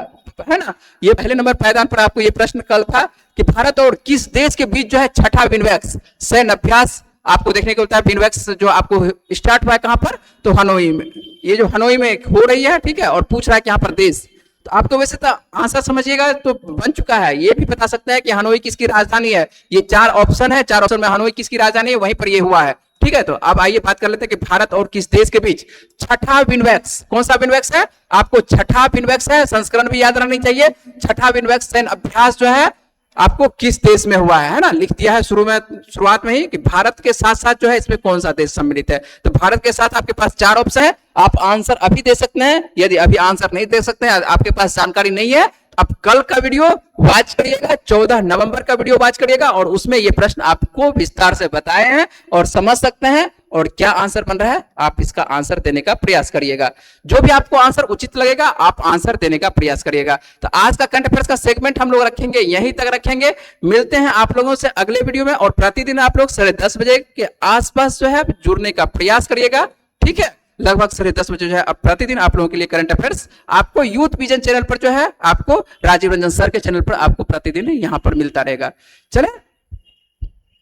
है ना, ये पहले नंबर पायदान पर आपको ये प्रश्न कल था कि भारत और किस देश के बीच जो है छठा विनवैक्स सैन्य अभ्यास आपको देखने को मिलता है। विनवैक्स जो आपको स्टार्ट हुआ है कहां पर, तो हनोई में, ये जो हनोई में हो रही है, ठीक है, और पूछ रहा है कि यहाँ पर देश, तो आपको वैसे तो आंसर समझिएगा तो बन चुका है, ये भी बता सकता है कि हनोई किसकी राजधानी है, ये 4 ऑप्शन है, 4 ऑप्शन में हनोई किसकी राजधानी है, वहीं पर ये हुआ है, ठीक है। तो अब आइए बात कर लेते हैं कि भारत और किस देश के बीच छठा विनवैक्स, कौन सा विनवैक्स है, आपको छठा विनवैक्स है, संस्करण भी याद रखनी चाहिए, छठा विनवैक्स सैन्य अभ्यास जो है आपको किस देश में हुआ है ना, लिख दिया है शुरुआत में ही कि भारत के साथ साथ जो है इसमें कौन सा देश सम्मिलित है। तो भारत के साथ आपके पास 4 ऑप्शन है, आप आंसर अभी दे सकते हैं, यदि अभी आंसर नहीं दे सकते हैं, आपके पास जानकारी नहीं है, अब कल का वीडियो वॉच करिएगा, 14 नवंबर का वीडियो वॉच करिएगा, और उसमें ये प्रश्न आपको विस्तार से बताए हैं और समझ सकते हैं, और क्या आंसर बन रहा है आप इसका आंसर देने का प्रयास करिएगा, जो भी आपको आंसर उचित लगेगा आप आंसर देने का प्रयास करिएगा। तो आज का करंट अफेयर्स का सेगमेंट हम लोग रखेंगे, यहीं तक रखेंगे, मिलते हैं आप लोगों से अगले वीडियो में, और प्रतिदिन आप लोग 10:30 बजे के आसपास जो है जुड़ने का प्रयास करिएगा, ठीक है, लगभग 10:30 बजे जो है अब प्रतिदिन आप लोगों के लिए करंट अफेयर्स आपको यूथ विजन चैनल पर जो है, आपको राजीव रंजन सर के चैनल पर आपको प्रतिदिन यहां पर मिलता रहेगा। चले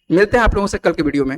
मिलते हैं आप लोगों से कल के वीडियो में।